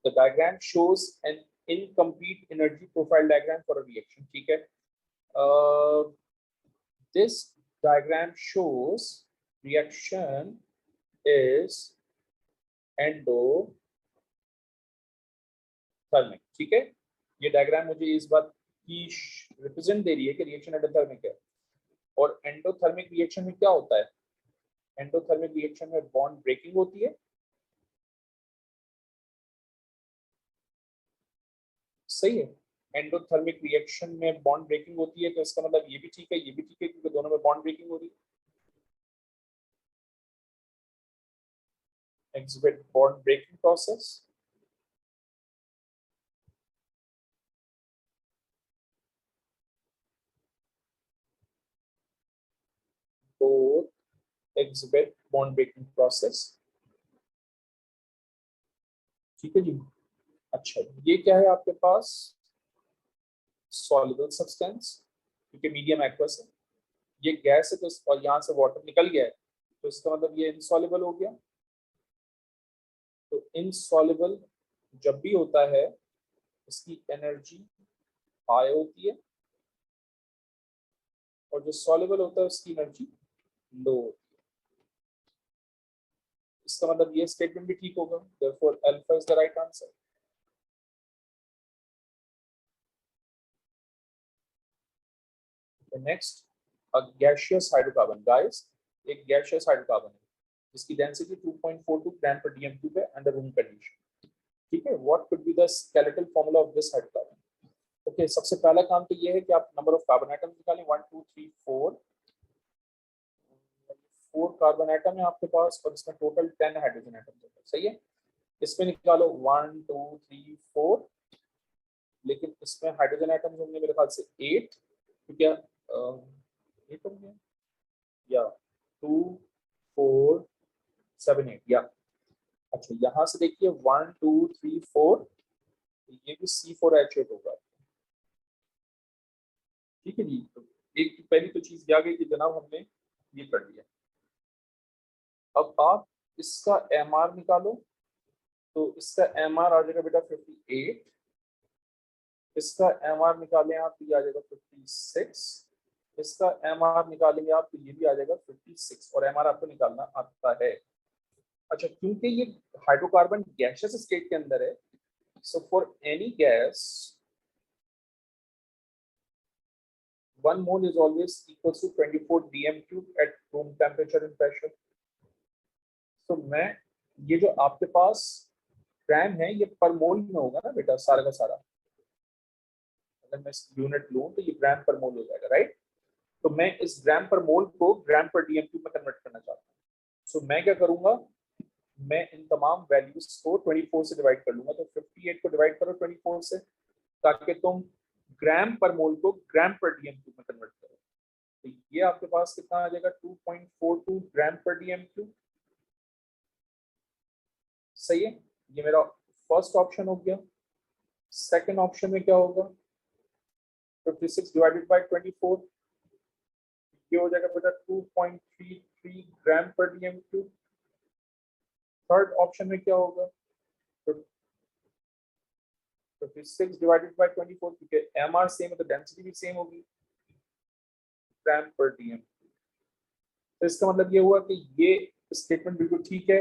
the diagram shows an incomplete energy profile diagram for a reaction. ठीक है, this diagram shows reaction is endothermic. ठीक है, ये डायग्राम मुझे इस बात की रिप्रेजेंट दे रही है कि रिएक्शन एंडोथर्मिक है। और एंडोथर्मिक रिएक्शन में क्या होता है, एंडोथर्मिक रिएक्शन में बॉन्ड ब्रेकिंग होती है, सही है। एंडोथर्मिक रिएक्शन में बॉन्ड ब्रेकिंग होती है, तो इसका मतलब ये भी ठीक है, ये भी ठीक है, क्योंकि दोनों में बॉन्ड ब्रेकिंग हो रही है। Exhibit bond breaking process. Both exhibit bond breaking process. ठीक है जी। अच्छा, ये क्या है आपके पास, सॉल्युबल सब्सटेंस, क्योंकि मीडियम एक्वस है। ये गैस है तो और यहाँ से वाटर निकल गया है, तो इसका मतलब ये इनसॉल्युबल हो गया। तो इनसॉल्युबल जब भी होता है इसकी एनर्जी हाई होती है, और जो सॉल्युबल होता है उसकी एनर्जी लो होती है। इसका मतलब ये स्टेटमेंट भी ठीक होगा, therefore alpha is the right answer. Next, a gaseous hydrocarbon, guys एक गैसियस हाइड्रोकार्बन है जिसकी डेंसिटी 2.42 ग्राम पर डीएम क्यूब है अंडर रूम कंडीशन। ठीक है, what could be the skeletal formula of this hydrocarbon. Okay, सबसे पहला काम तो ये है कि आप नंबर ऑफ कार्बन एटम्स निकालें, 1 2 3 4 कार्बन एटम है आपके पास, और इसमें टोटल 10 हाइड्रोजन एटम्स है, सही है। इसमें निकालो 1 2 3 4, लेकिन इसमें हाइड्रोजन एटम्स होंगे मेरे ख्याल से 8, क्योंकि 8 होंगे या 2 4 7 8 या। अच्छा, यहाँ से देखिए 1 2 3 4, ये भी C4H8 होगा। ठीक है जी, तो एक पहली तो चीज आ गई कि जनाब हमने ये कर लिया। अब आप इसका MR निकालो, तो इसका MR आ जाएगा बेटा 58, इसका MR निकालें आप तो ये आ जाएगा 56, इसका MR निकालेंगे आप तो ये भी आ जाएगा 56, और MR आपको निकालना आता है। अच्छा, क्योंकि ये हाइड्रोकार्बन गैसियस स्टेट के अंदर है, so for any gas 1 mole is always equal to 24 dm cube at room temperature and pressure. तो मैं ये जो आपके पास ग्राम है ये पर मोल में होगा ना बेटा, सारा का सारा, अगर मैं यूनिट लूं तो ये ग्राम पर मोल हो जाएगा, राइट। तो मैं इस ग्राम पर मोल को ग्राम पर डीएम क्यूब में कन्वर्ट करना चाहता हूँ। सो मैं क्या करूंगा, मैं इन तमाम वैल्यूज को 24 से डिवाइड कर लूंगा। तो 58 को डिवाइड करो 24 से, ताकि तुम ग्राम पर मोल को ग्राम पर डीएम क्यूब में कन्वर्ट करो। तो ये आपके पास कितना आ जाएगा, 2.42 ग्राम पर डीएम क्यूब। सही है, ये मेरा फर्स्ट ऑप्शन हो गया। सेकंड ऑप्शन में क्या होगा, 56 डिवाइडेड बाय 24, ये हो जाएगा बेटा 2.33 ग्राम पर डीएम क्यूब। थर्ड ऑप्शन में क्या होगा, 56 डिवाइडेड बाय 24, क्योंकि एमआर सेम है तो डेंसिटी भी सेम होगी, ग्राम पर डीएम। तो इसका मतलब ये हुआ कि ये स्टेटमेंट बिल्कुल ठीक है,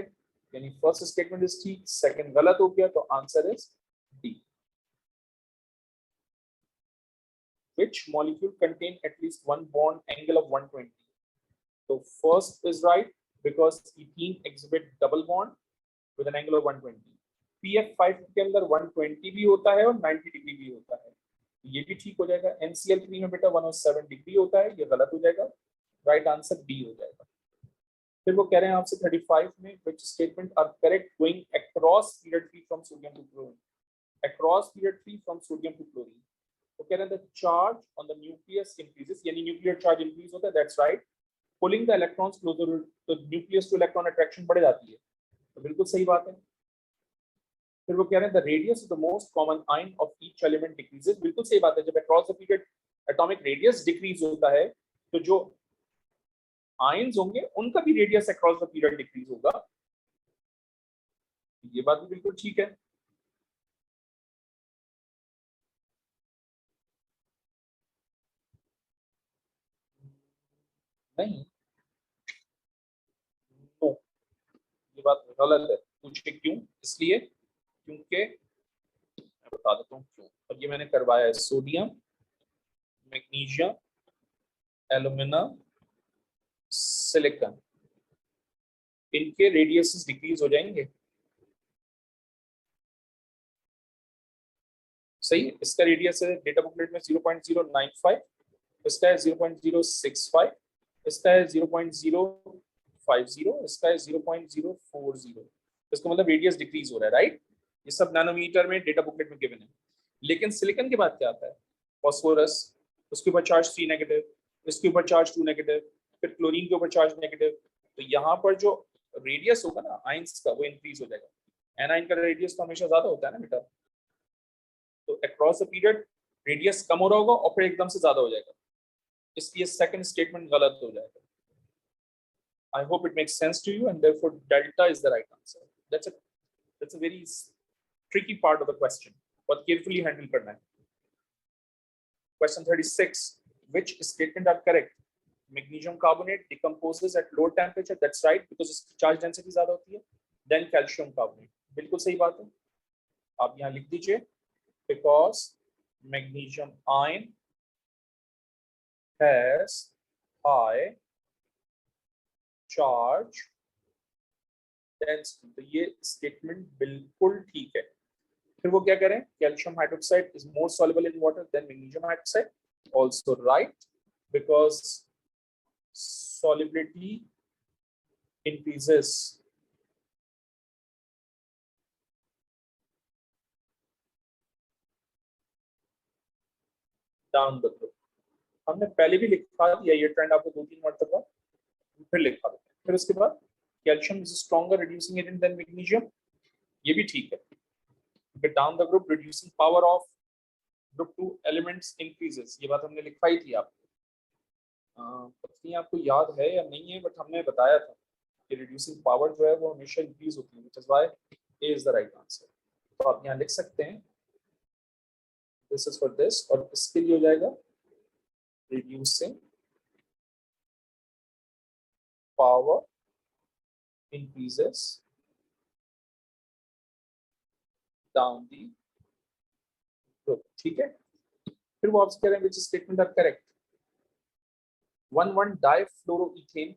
यानी फर्स्ट स्टेटमेंट इज ठीक, सेकंड गलत हो गया, तो answer is D. Which molecule contain at least one bond angle of 120? So first is right because ethene exhibit double bond with an angle of 120. PF5 के अंदर 120 भी होता है और 90 डिग्री भी होता है, ये भी ठीक हो जाएगा। NCl3 में बेटा 107 डिग्री होता है, ये गलत हो जाएगा, राइट आंसर डी हो जाएगा। फिर वो कह रहे हैं आपसे 35 में which statement are correct going across period 3 from sodium to chlorine, across period 3 from sodium to chlorine। तो कह रहे हैं the charge on the nucleus increases, यानी न्यूक्लियर चार्ज इंक्रीज होता है, that's right. Pulling the electrons closer तो nucleus to electron attraction बढ़ जाती है, तो बिल्कुल सही बात है। फिर वो कह रहे हैं the radius of the most common ion of each element decreases, बिल्कुल सही बात है। जब across the period atomic radius decrease होता है तो जो आयन्स होंगे उनका भी radius across the period decrease होगा, ये बात भी बिल्कुल ठीक है। नहीं, तो ये बात गलत है, पूछे क्यों, इसलिए क्योंकि मैं बता देता हूँ क्यों। और ये मैंने करवाया है, सोडियम, मैग्नीशियम, एल्यूमिनियम, सिलिकॉन, इनके रेडियस डिक्रीज हो जाएंगे। सही, इसका रेडियस है डेटा बुकलेट में 0.095, इसका है 0.065, इसका है 0.050, इसका है 0.040। इसका मतलब रेडियस डिक्रीज हो रहा है, राइट। ये सब नैनोमीटर में डेटा बुकलेट में गिवन है। लेकिन सिलिकॉन के बाद क्या आता है, फॉस्फोरस, उसके ऊपर चार्ज 3 नेगेटिव, इसके ऊपर चार्ज 2 नेगेटिव, फिर क्लोरीन के ऊपर चार्ज नेगेटिव। तो यहाँ पर जो रेडियस होगा ना आयंस का, वो इंक्रीज हो जाएगा। एनाइन का रेडियस तो हमेशा ज्यादा होता है ना बेटा, तो अक्रॉस द पीरियड रेडियस कम हो रहा होगा और फिर एकदम से ज्यादा हो जाएगा, इसलिए सेकंड स्टेटमेंट गलत हो जाएगा। I hope it makes sense to you, and therefore delta is the right answer. That's a very tricky part of the question, but carefully handle करना है। Question 36, which statement are correct? Magnesium carbonate decomposes at low temperature, that's right because इसकी charge density ज्यादा होती है। Then calcium carbonate, बिल्कुल सही बात है, आप यहाँ लिख दीजिए because magnesium ion has high charge density, तो ये स्टेटमेंट बिल्कुल ठीक है। फिर वो क्या करें, calcium hydroxide is more soluble in water than magnesium hydroxide, also right because solubility increases down the group। हमने पहले भी लिखा दिया ये ट्रेंड आपको 2-3 मरतबा, फिर लिखा देते हैं। फिर उसके बाद calcium is stronger reducing agent than magnesium, ये भी ठीक है, down the group reducing power of group 2 elements increases, ये बात हमने लिखवाई थी आपको, पता नहीं आपको याद है या नहीं है, बट हमने बताया था। ये रिड्यूसिंग पावर जो है वो हमेशा इंक्रीज होती है, which is why A is the right answer. तो आप यहाँ लिख सकते हैं दिस इज फॉर दिस, और इसके लिए हो जाएगा reducing power increases down the group। ठीक है, फिर वो आपसे कह रहे हैं which statement are correct। 1,1 difluoroethane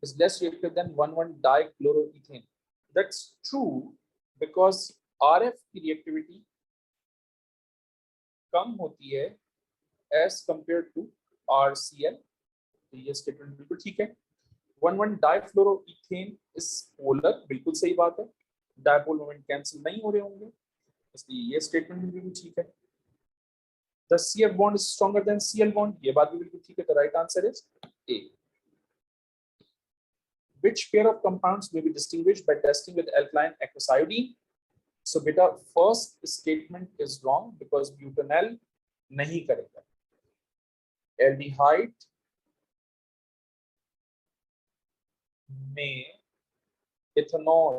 is less reactive than 1,1 dichloroethane। That's true because RF की reactivity कम होती है as compared to RCl। तो ये statement बिल्कुल ठीक है। 1,1 difluoroethane is polar, बिल्कुल सही बात है, डायपोल मोमेंट कैंसिल नहीं हो रहे होंगे, इसलिए ये स्टेटमेंट भी बिल्कुल ठीक है। The CF bond is stronger than Cl bond, ये बात भी बिल्कुल ठीक है। The right answer is A। Which pair of compounds may be distinguished by testing with alkaline aqueous iodine? So beta first statement is wrong because butanol नहीं करेगा। Aldehyde में ethanol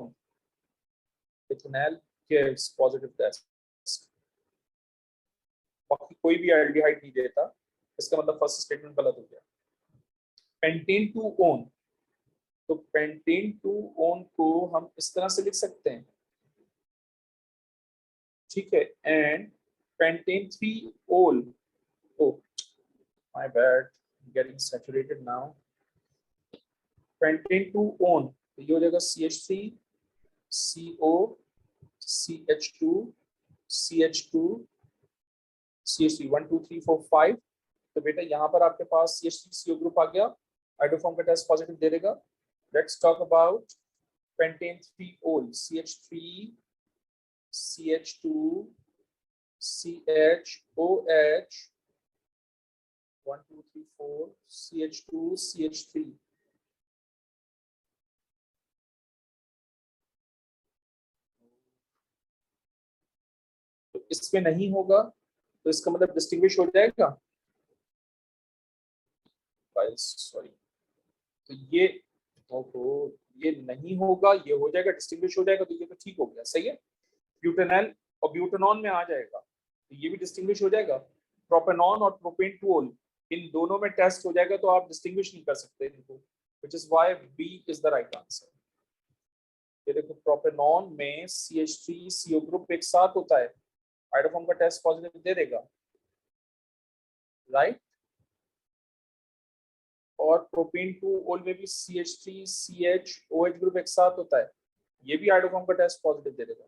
gives positive test, बाकी कोई भी aldehyde नहीं देता, इसका मतलब फर्स्ट स्टेटमेंट गलत हो गया। पेंटेन टू ओन, तो पेंटेन टू ओन को हम इस तरह से लिख सकते हैं, ठीक है, एंड पेंटेन 3 ओल, oh my bad, getting saturated now. Pentane two own, तो ये हो जाएगा CH3 CO CH2 CH2 CH3 1 2 3 4 5। तो बेटा यहाँ पर आपके पास CH3CO ग्रुप आ गया, हाइड्रोफॉर्म का टेस्ट पॉजिटिव दे देगा। लेट्स टॉक अबाउट पेंटेन 3 ओल, CH3 CH2 CHOH 1 2 3 4 CH2 CH3। तो इसमें नहीं होगा, तो इसका मतलब डिस्टिंग्विश हो जाएगा, सॉरी, तो ये ओहो, ये नहीं होगा, ये हो जाएगा, डिस्टिंग्विश हो जाएगा, तो ये तो ठीक हो गया, सही है। ब्यूटेनॉल और ब्यूटेनॉन में आ जाएगा, तो ये भी डिस्टिंग्विश हो जाएगा। प्रोपेनॉन और प्रोपेन-2-ओल इन दोनों में टेस्ट हो जाएगा, तो आप डिस्टिंग्विश नहीं कर सकते इनको, which is why B is the right answer. ये देखो, प्रोपेनॉन में CH3CO ग्रुप एक साथ होता है, हाइड्रोफॉर्म का टेस्ट पॉजिटिव दे देगा, राइट। और प्रोपेन-2-ओल में भी CH3CHOH ग्रुप एक साथ होता है, ये भी हाइड्रोफॉर्म का टेस्ट पॉजिटिव दे देगा।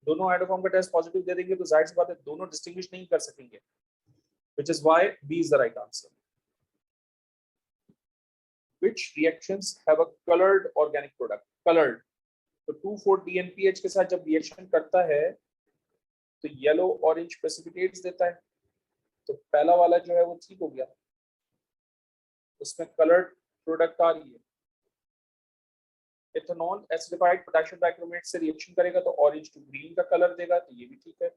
दोनों हाइड्रोफॉर्म का टेस्ट पॉजिटिव दे देंगे, तो जाहिर सी बात है दोनों डिस्टिंग्विश नहीं कर सकेंगे, which is why B is the right answer। Which reactions have a colored organic product? Colored, तो 2,4-DNPH के साथ जब रिएक्शन करता है तो येलो ऑरेंज प्रेसिपिटेट्स देता है, तो पहला वाला जो है वो ठीक हो गया, उसमें कलर्ड प्रोडक्ट आ रही है। इथेनॉल एसिडिफाइड पोटेशियम डाइक्रोमेट से रिएक्शन करेगा तो ऑरेंज टू ग्रीन का कलर देगा, तो ये भी ठीक है।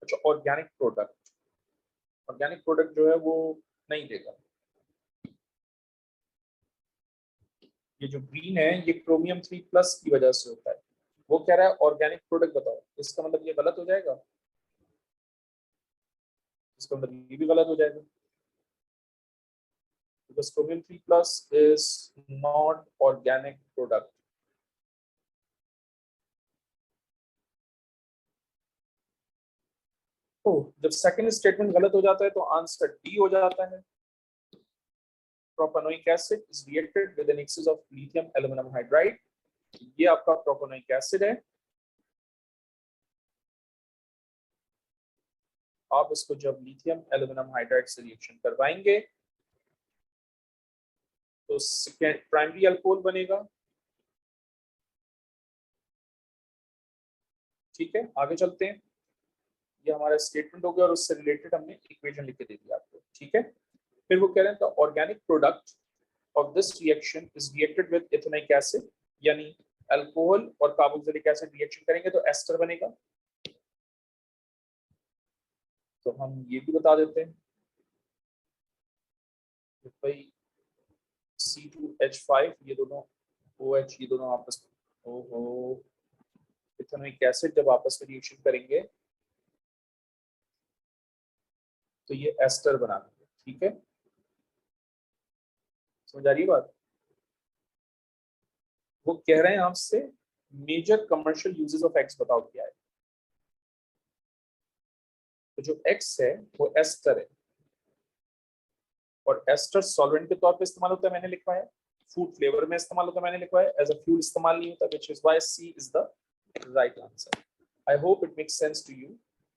अच्छा, ऑर्गेनिक प्रोडक्ट जो है वो नहीं देगा। ये जो ग्रीन है ये क्रोमियम 3+ की वजह से होता है, वो कह रहा है ऑर्गेनिक प्रोडक्ट बताओ, इसका मतलब ये गलत हो जाएगा, इसका मतलब ये भी गलत हो जाएगा, because chromium 3+ is not organic product। तो जब सेकंड स्टेटमेंट गलत हो जाता है तो आंसर डी हो जाता है। Propanoic acid is reacted with an excess of lithium aluminium hydride, ये आपका प्रोपेनोइक एसिड है। आप इसको जब लिथियम एल्यूमिनियम हाइड्राइड से रिएक्शन करवाएंगे तो सेकेंड प्राइमरी अल्कोहल बनेगा, ठीक है। आगे चलते हैं, ये हमारा स्टेटमेंट हो गया और उससे रिलेटेड हमने इक्वेशन लिख के दे दिया आपको, ठीक है। फिर वो कह रहे हैं the organic product of this reaction is reacted with ethnic acid, यानी अल्कोहल और कार्बोक्सिलिक एसिड रिएक्शन करेंगे तो एस्टर बनेगा। तो हम ये भी बता देते हैं भाई C2H5, ये दोनों OH, ये दोनों आपस में, ओहो, इथेनोइक एसिड जब आपस में रिएक्शन करेंगे तो ये एस्टर बना देंगे। ठीक है, समझ आ रही है बात? वो कह रहे हैं आपसे major commercial uses of X बताओ क्या है। तो जो एक्स है वो एस्टर है, और एस्टर सॉल्वेंट के तौर पे इस्तेमाल होता है, मैंने लिखा है। फूड फ्लेवर में इस्तेमाल होता है, मैंने लिखा है। एज अ फ्यूल इस्तेमाल नहीं होता, which is why C is the right answer. I hope it makes sense to you.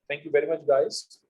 Thank you very much guys.